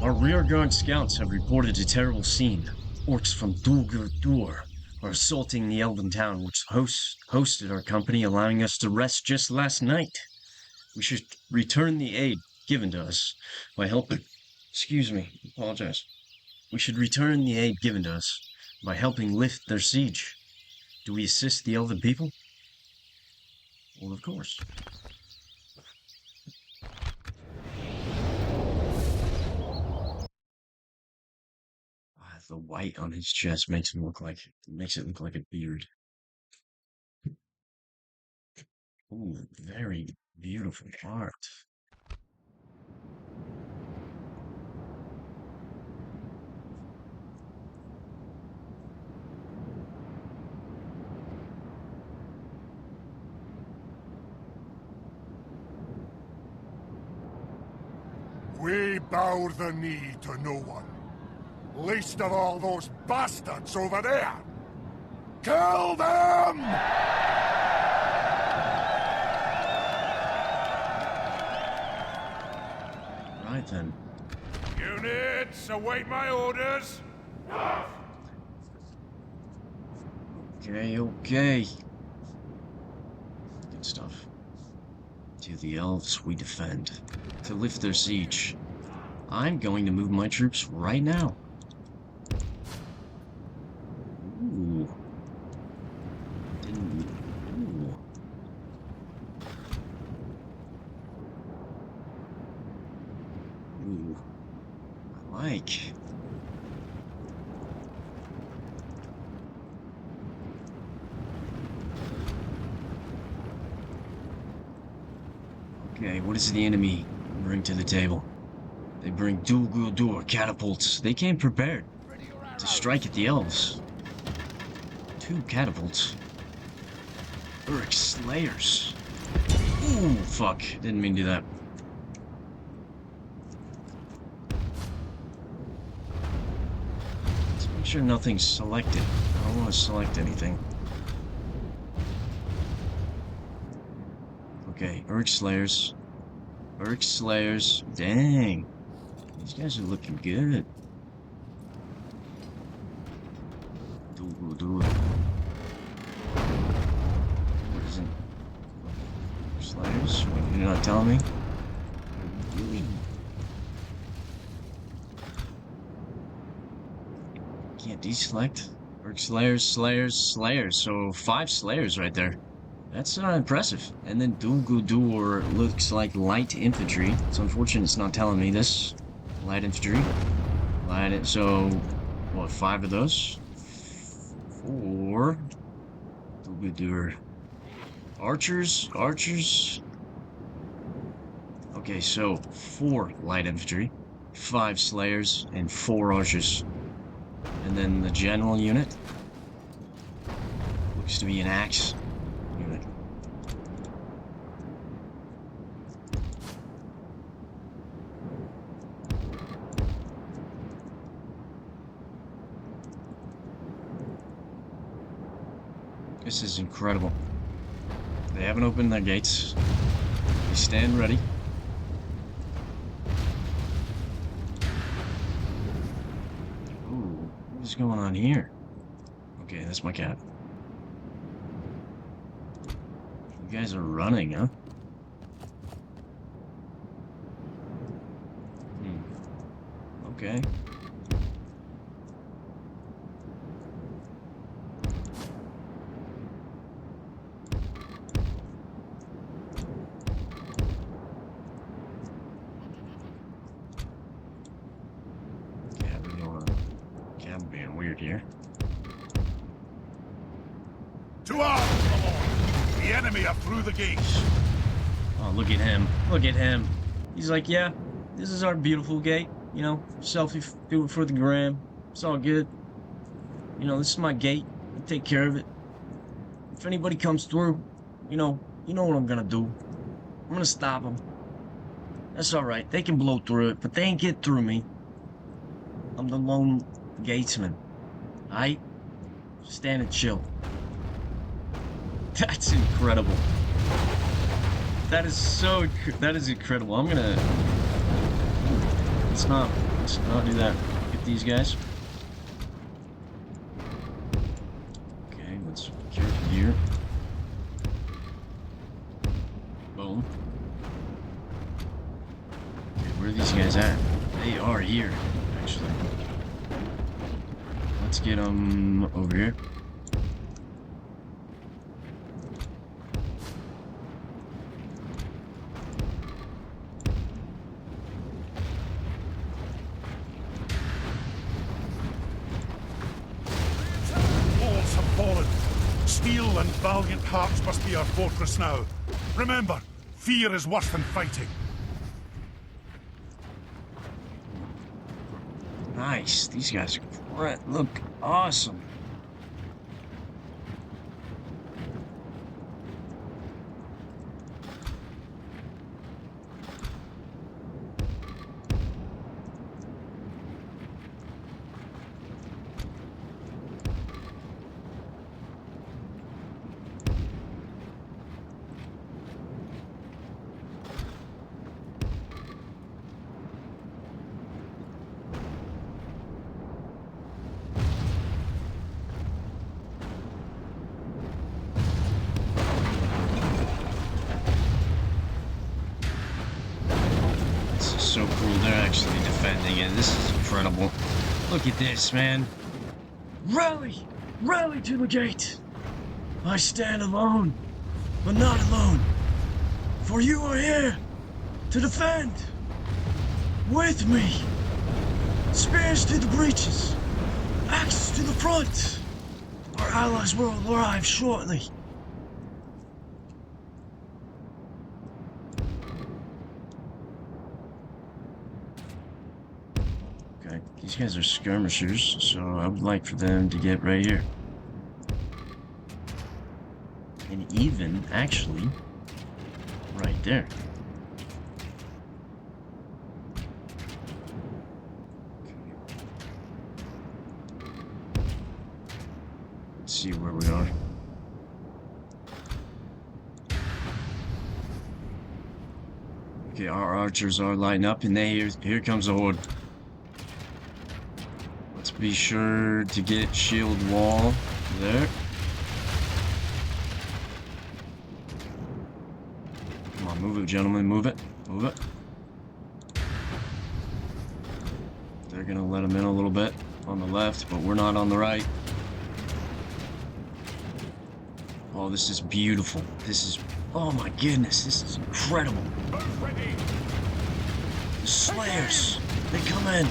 Our rearguard scouts have reported a terrible scene. Orcs from Dholen are assaulting the elven town which hosted our company, allowing us to rest just last night. We should return the aid given to us by helping... apologize. We should return the aid given to us by helping lift their siege. Do we assist the elven people? Well, of course. The white on his chest makes it look like a beard. Ooh, very beautiful art. We bow the knee to no one. Least of all those bastards over there! Kill them! Right then. Units, await my orders. Okay. Good stuff. To the elves we defend. To lift their siege. I'm going to move my troops right now. Ooh. Ooh. Ooh. I like. Okay, what does the enemy bring to the table? They bring dual catapults. They came prepared to strike at the elves. 2 catapults. Uruk Slayers. Ooh, fuck. Didn't mean to do that. Let's make sure nothing's selected. I don't want to select anything. Okay, Urk Slayers. Urk Slayers. Dang. These guys are looking good. Do it. What is it? Slayers? What, you're not telling me? What are you doing? Can't deselect. Urk Slayers, Slayers, Slayers. So 5 Slayers right there. That's impressive. And then Dulguldur looks like light infantry. It's unfortunate it's not telling me this. Light infantry. So, what, 5 of those? 4. Dulguldur. Archers. Okay, so 4 light infantry, 5 slayers, and 4 archers. And then the general unit looks to be an axe unit. This is incredible. They haven't opened their gates. They stand ready. Ooh, what's going on here? Okay, that's my cat. You guys are running, huh? Okay. Cat being weird here. To arms, my lord! The enemy are through the gates. Oh, look at him. Look at him. He's like, yeah, this is our beautiful gate. You know, selfie, do it for the gram. It's all good. You know, this is my gate. I take care of it. If anybody comes through, you know what I'm gonna do. I'm gonna stop them. That's alright. They can blow through it, but they ain't get through me. I'm the lone gatesman. Aight? Stand and chill. That's incredible. That is incredible. I'm gonna... Let's not do that. Get these guys. Okay, let's secure here. Boom. Okay, where are these guys at? They are here, actually. Let's get them over here. Walls have fallen. Steel and valiant hearts must be our fortress now. Remember, fear is worse than fighting. Nice. These guys look awesome. So cool, they're actually defending it. This is incredible. Look at this, man. Rally! Rally to the gate! I stand alone, but not alone. For you are here to defend. With me. Spears to the breaches. Axes to the front. Our allies will arrive shortly. Okay, these guys are skirmishers, so I would like for them to get right here. And even, actually, right there. Let's see where we are. Okay, our archers are lighting up, and here comes the horde. Let's be sure to get shield wall there. Come on, move it, gentlemen, move it, move it. They're gonna let them in a little bit on the left, but we're not on the right. Oh, this is beautiful. This is, oh my goodness, this is incredible. The Slayers, they come in.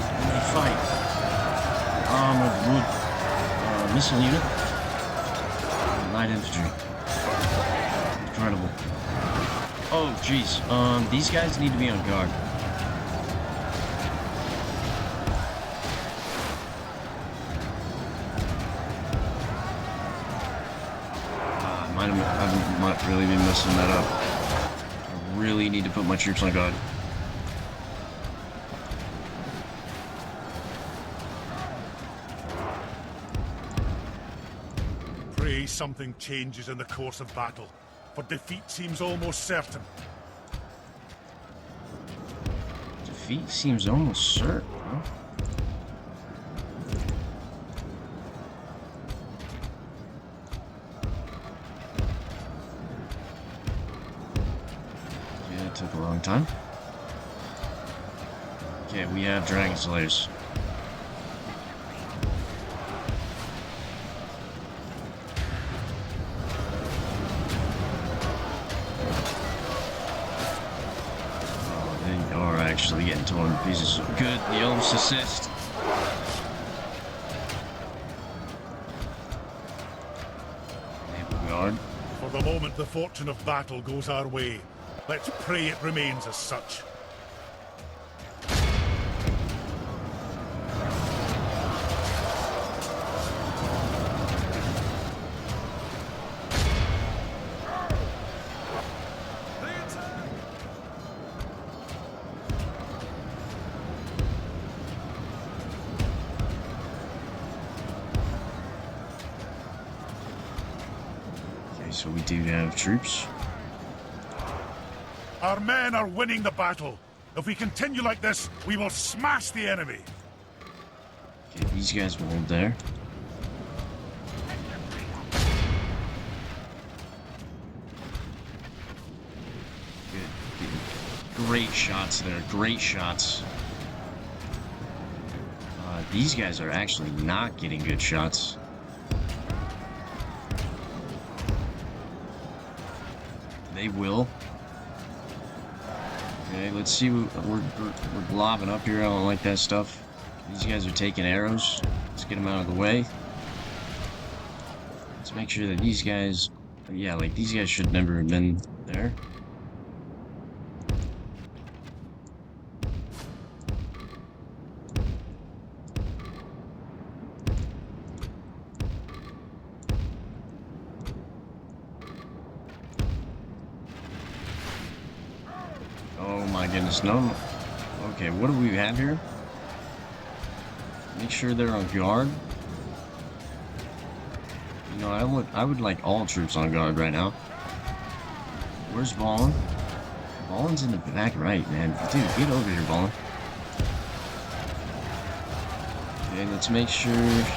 And they fight. Armored wood, missile unit. Light infantry. Incredible. Oh, jeez. These guys need to be on guard. I might really be messing that up. I really need to put my troops on guard. Pray something changes in the course of battle, for defeat seems almost certain. Defeat seems almost certain, huh? Took a long time. Okay, we have Dragon Slayers. Oh, they are actually getting torn to pieces. Good, the Elves assist. Guard. For the moment, the fortune of battle goes our way. Let's pray it remains as such. Okay, so we do have troops. Our men are winning the battle. If we continue like this, we will smash the enemy. Okay, these guys will hold there. Good. Great shots there. Great shots. These guys are actually not getting good shots. They will. Okay, let's see. We're globbing up here. I don't like that stuff. These guys are taking arrows. Let's get them out of the way. Let's make sure that these guys... Yeah, like, these guys should never have been there. Oh my goodness, no. Okay, what do we have here? Make sure they're on guard. You know, I would like all troops on guard right now. Where's Balin? Balin's in the back right, man. Dude, get over here, Balin. Okay, let's make sure that,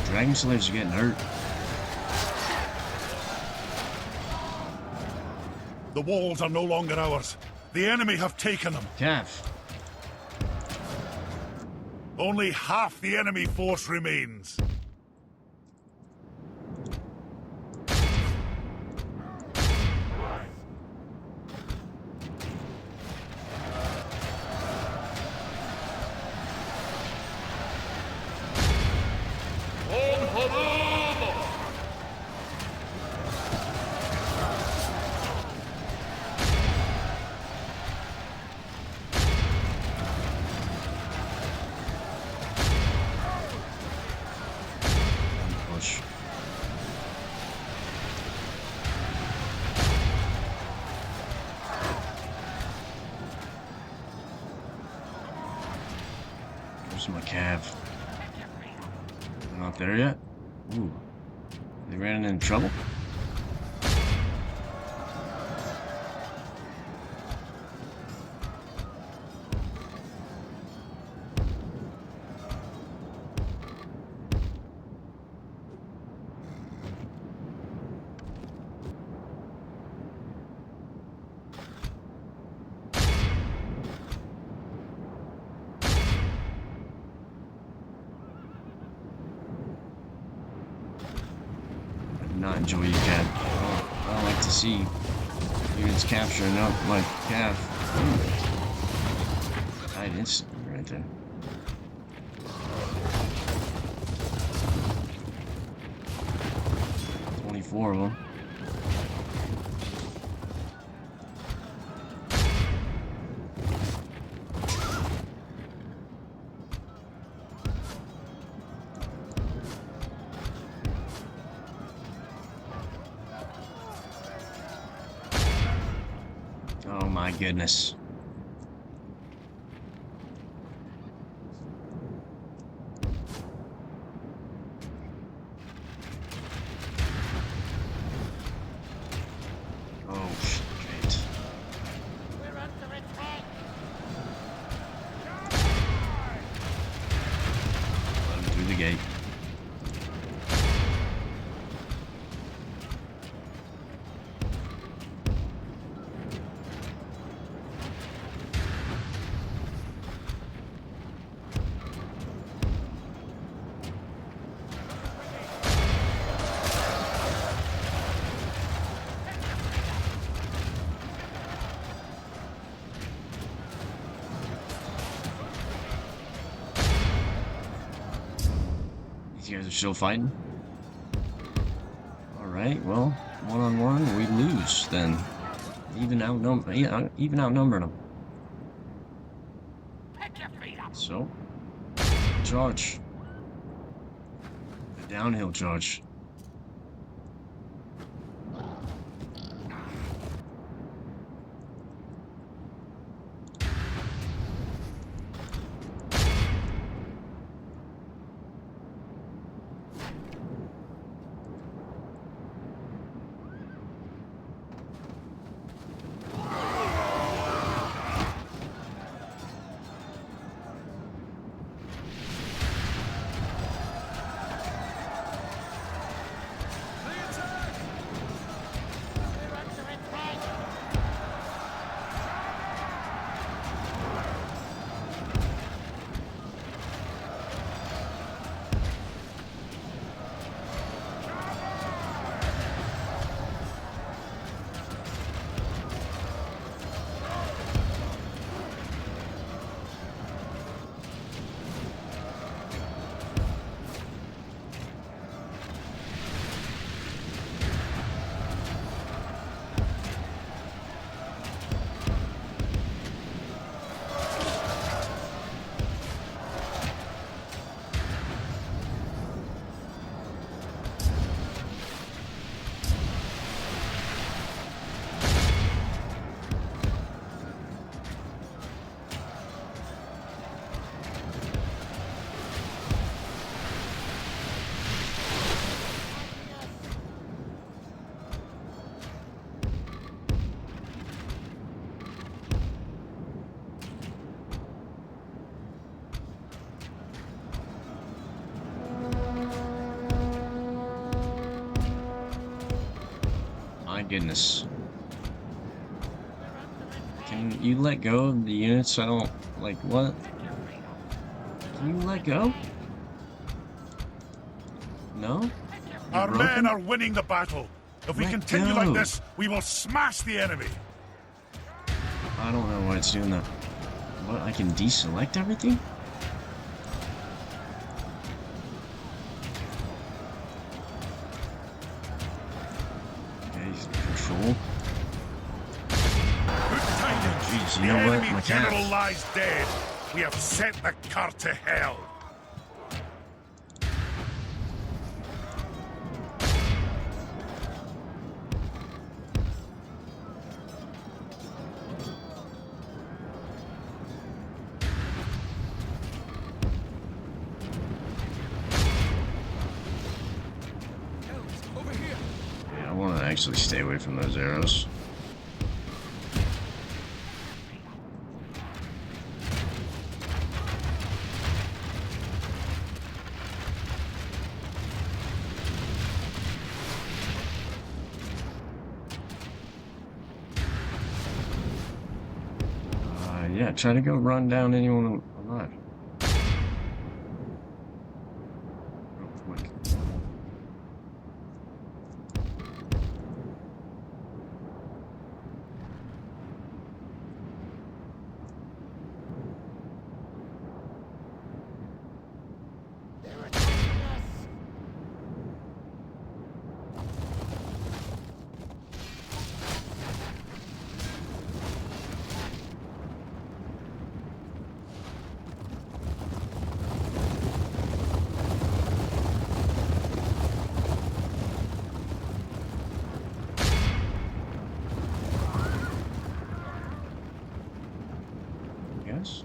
Dragon Slayers are getting hurt. The walls are no longer ours. The enemy have taken them. Calf. Only half the enemy force remains. Where's my cav? They're not there yet? Ooh. They ran into trouble? Not enjoy you, cat. I don't like to see units capturing up my calf. Died instantly right there. "24 of them. Oh my goodness. Oh shit. We're under attack. Let him through the gate. These guys are still fighting? Alright, well, one-on-one, we lose then. Even outnumbering them. Pick your feet up. So, charge. A downhill charge. We're under attack. My goodness. Can you let go of the units? I don't... like, what? Can you let go? No? You Our broken? men are winning the battle. If we Let continue go. like this, we will smash the enemy. I don't know why it's doing that. What, I can deselect everything? Okay, control. Good tidings. Jeez, you The know what? enemy My general calf. lies dead. We have sent the cart to hell. actually stay away from those arrows. Yeah, try to go run down anyone alive. Real quick. They're attacking us! Yes?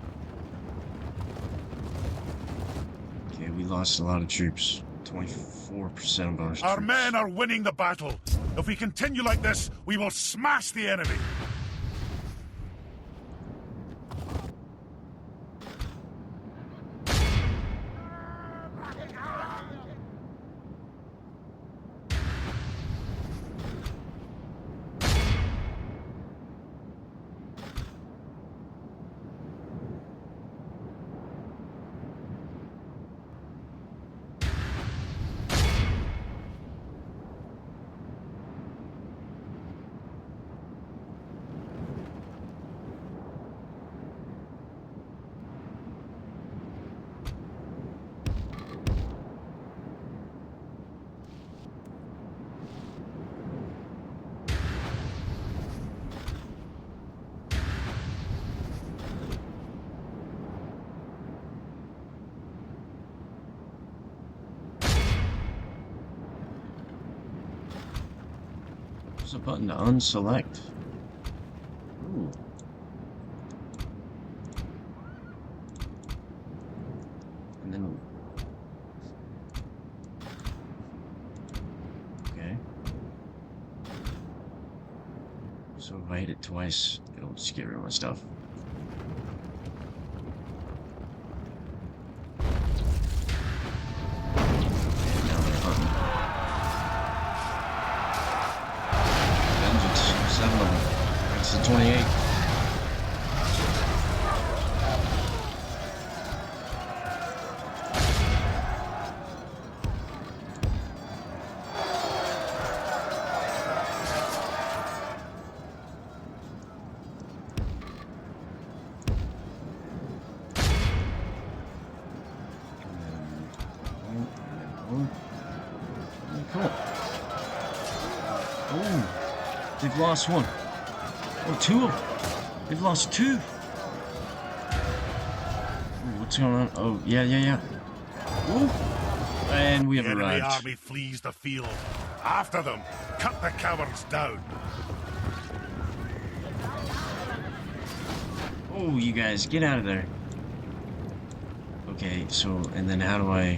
Okay, we lost a lot of troops. 24% of our troops. Our men are winning the battle. If we continue like this, we will smash the enemy. There's a button to unselect. Ooh. And then... Okay. So if I hit it twice, it'll just get rid of my stuff. And now they're hunting. Vengeance, 7 of them. That's the 28. Cool. Oh, they've lost one. Oh, 2 of them. They've lost 2. Ooh, what's going on? Oh, yeah. Ooh. And we have The enemy arrived. army flees the field. After them. Cut the cowards down. Oh, you guys, get out of there. Okay, so, and then how do I...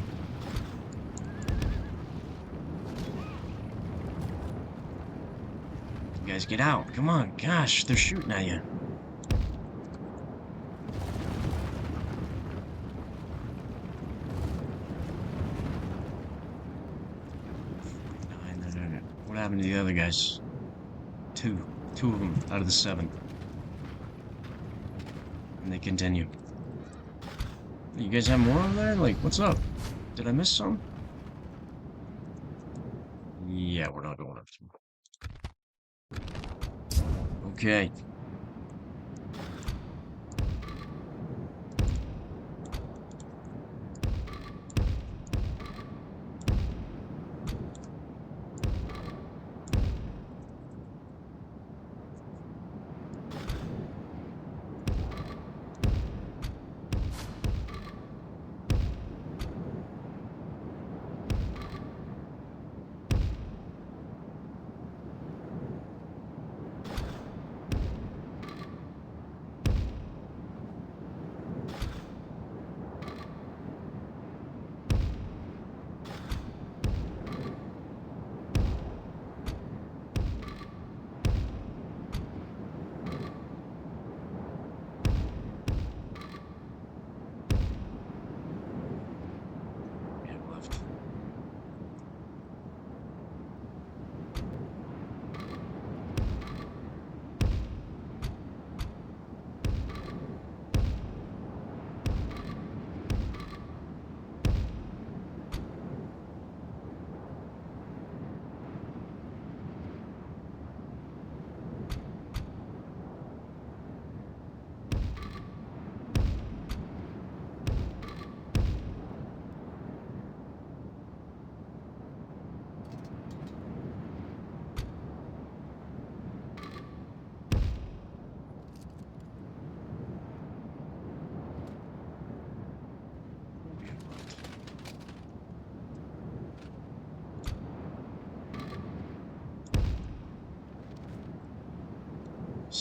You guys, get out. Come on. Gosh, they're shooting at you. What happened to the other guys? 2 of them out of the 7. And they continue. You guys have more over there? Like, what's up? Did I miss some? Yeah, we're not going after them. Okay.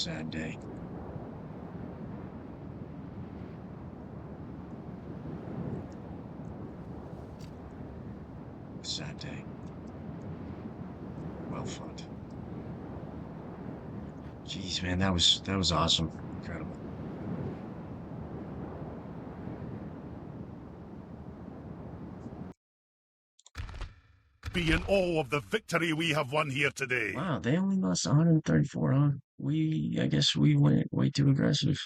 Sad day. Sad day. Well fought. Jeez, man, that was awesome. Incredible. Be in awe of the victory we have won here today. Wow, they only lost 134, huh? I guess we went way too aggressive.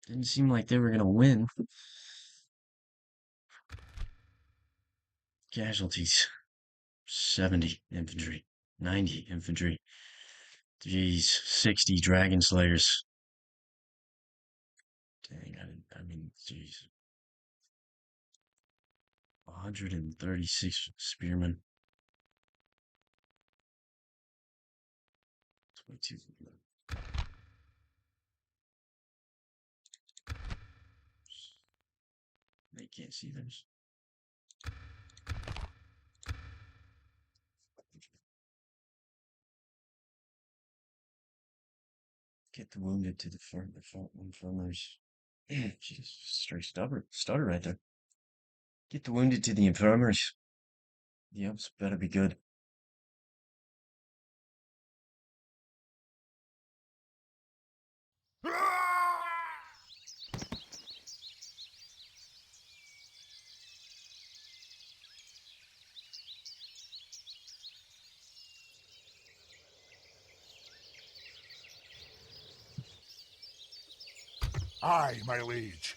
Didn't seem like they were gonna win. Casualties. 70 infantry. 90 infantry. Jeez, 60 dragon slayers. Dang, I mean, jeez. 136 spearmen. 22. They can't see theirs. Get the wounded to the front infirmers. Jeez, straight stutter right there. Get the wounded to the infirmers. The Elves better be good. Aye, my liege.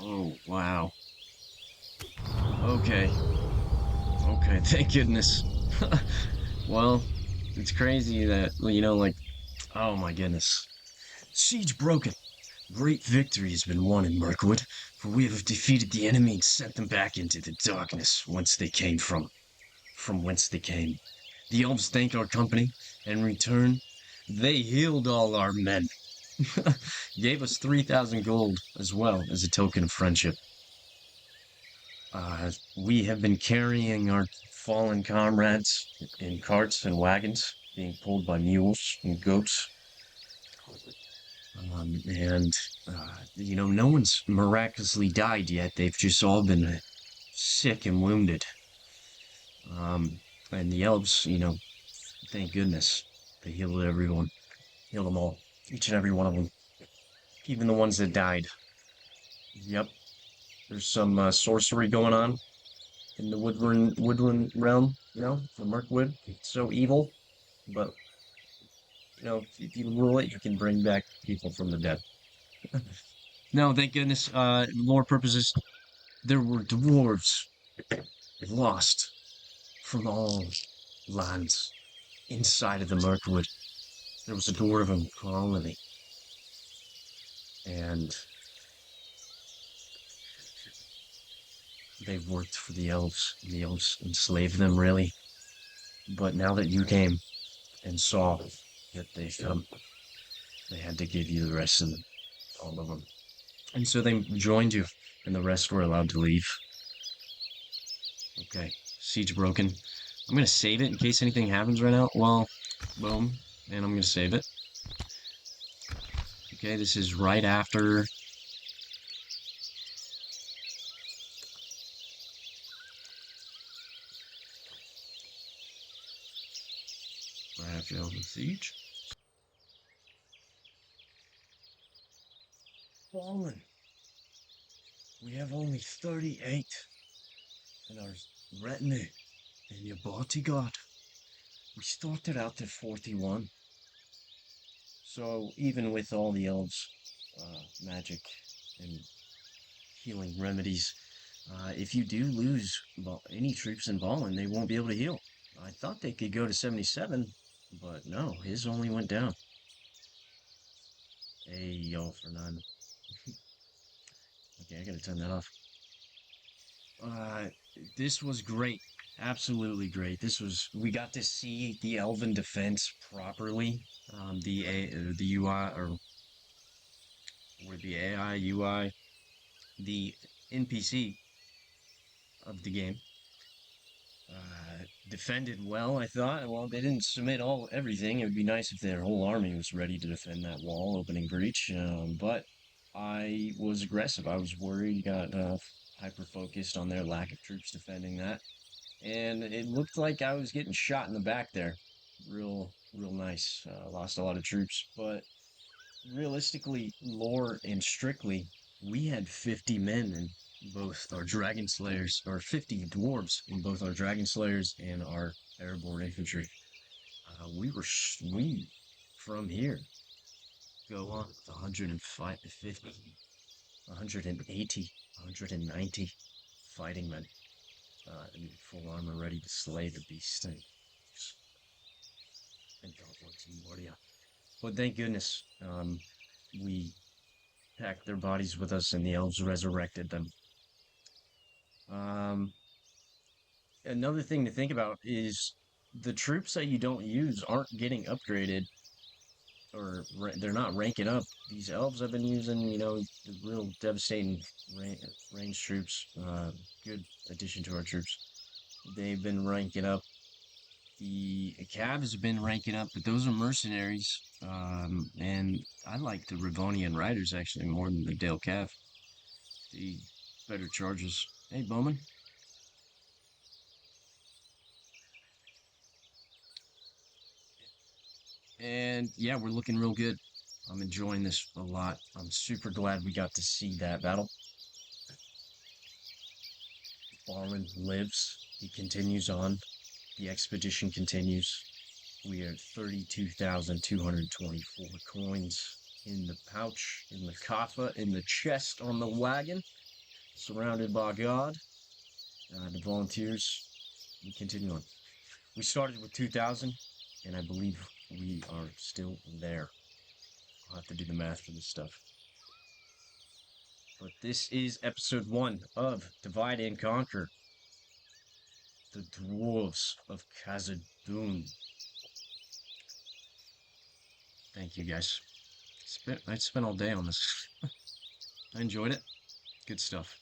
Oh, wow. Okay. Okay, thank goodness. Well, it's crazy that, like, oh my goodness. Siege broken. Great victory has been won in Mirkwood, for we have defeated the enemy and sent them back into the darkness whence they came from whence they came. The elves thank our company, and in return, they healed all our men. Gave us 3,000 gold as well as a token of friendship. We have been carrying our fallen comrades in carts and wagons, being pulled by mules and goats. And no one's miraculously died yet. They've just all been sick and wounded. And the elves, thank goodness, they healed everyone, healed them all, each and every one of them, even the ones that died. Yep, there's some sorcery going on in the woodland realm, the Mirkwood. It's so evil, but if you rule it, you can bring back people from the dead. No, thank goodness. Lore purposes, there were dwarves lost from all lands inside of the Mirkwood. There was a dwarven colony, and they worked for the elves. The elves enslaved them, really. But now that you came and saw that they've come, they had to give you the rest of them, all of them. And so they joined you, and the rest were allowed to leave. Okay, siege broken. I'm gonna save it in case anything happens right now. Well, boom, and I'm gonna save it. Okay, this is right after. Right after Elven Siege. Balin. We have only 38 in our retinue and your bodyguard. We started out at 41. So even with all the elves' magic and healing remedies, if you do lose any troops in Balin, they won't be able to heal. I thought they could go to 77, but no, his only went down. Hey, yo, for none. Okay, I gotta turn that off. This was great. Absolutely great. We got to see the Elven defense properly. The UI, or the AI, UI, the NPC of the game. Defended well, I thought. Well, they didn't submit everything. It would be nice if their whole army was ready to defend that wall, opening breach. But I was aggressive. I was worried, got hyper focused on their lack of troops defending that, and it looked like I was getting shot in the back there. Real nice. Lost a lot of troops, but realistically, lore and strictly, we had 50 men in both our Dragon Slayers, or 50 dwarves in both our Dragon Slayers and our Airborne Infantry. We from here go on with 150, 180, 190 fighting men in full armor ready to slay the beast and Dwarves of Moria. But thank goodness, we packed their bodies with us and the elves resurrected them. Another thing to think about is the troops that you don't use aren't getting upgraded, or they're not ranking up. These elves have been using, the real devastating range troops. Good addition to our troops. They've been ranking up. The Cavs have been ranking up, but those are mercenaries. And I like the Rivonian Riders actually more than the Dale Cav. The better charges. Hey, Bowman. And yeah, we're looking real good. I'm enjoying this a lot. I'm super glad we got to see that battle. Balin lives. He continues on. The expedition continues. We are 32,224 coins in the pouch, in the kaffa, in the chest on the wagon, surrounded by God. The volunteers, we continue on. We started with 2,000, and I believe we are still there. I'll have to do the math for this stuff. But this is episode 1 of Divide and Conquer. The Dwarves of Khazad-dûm. Thank you guys. I spent all day on this. I enjoyed it. Good stuff.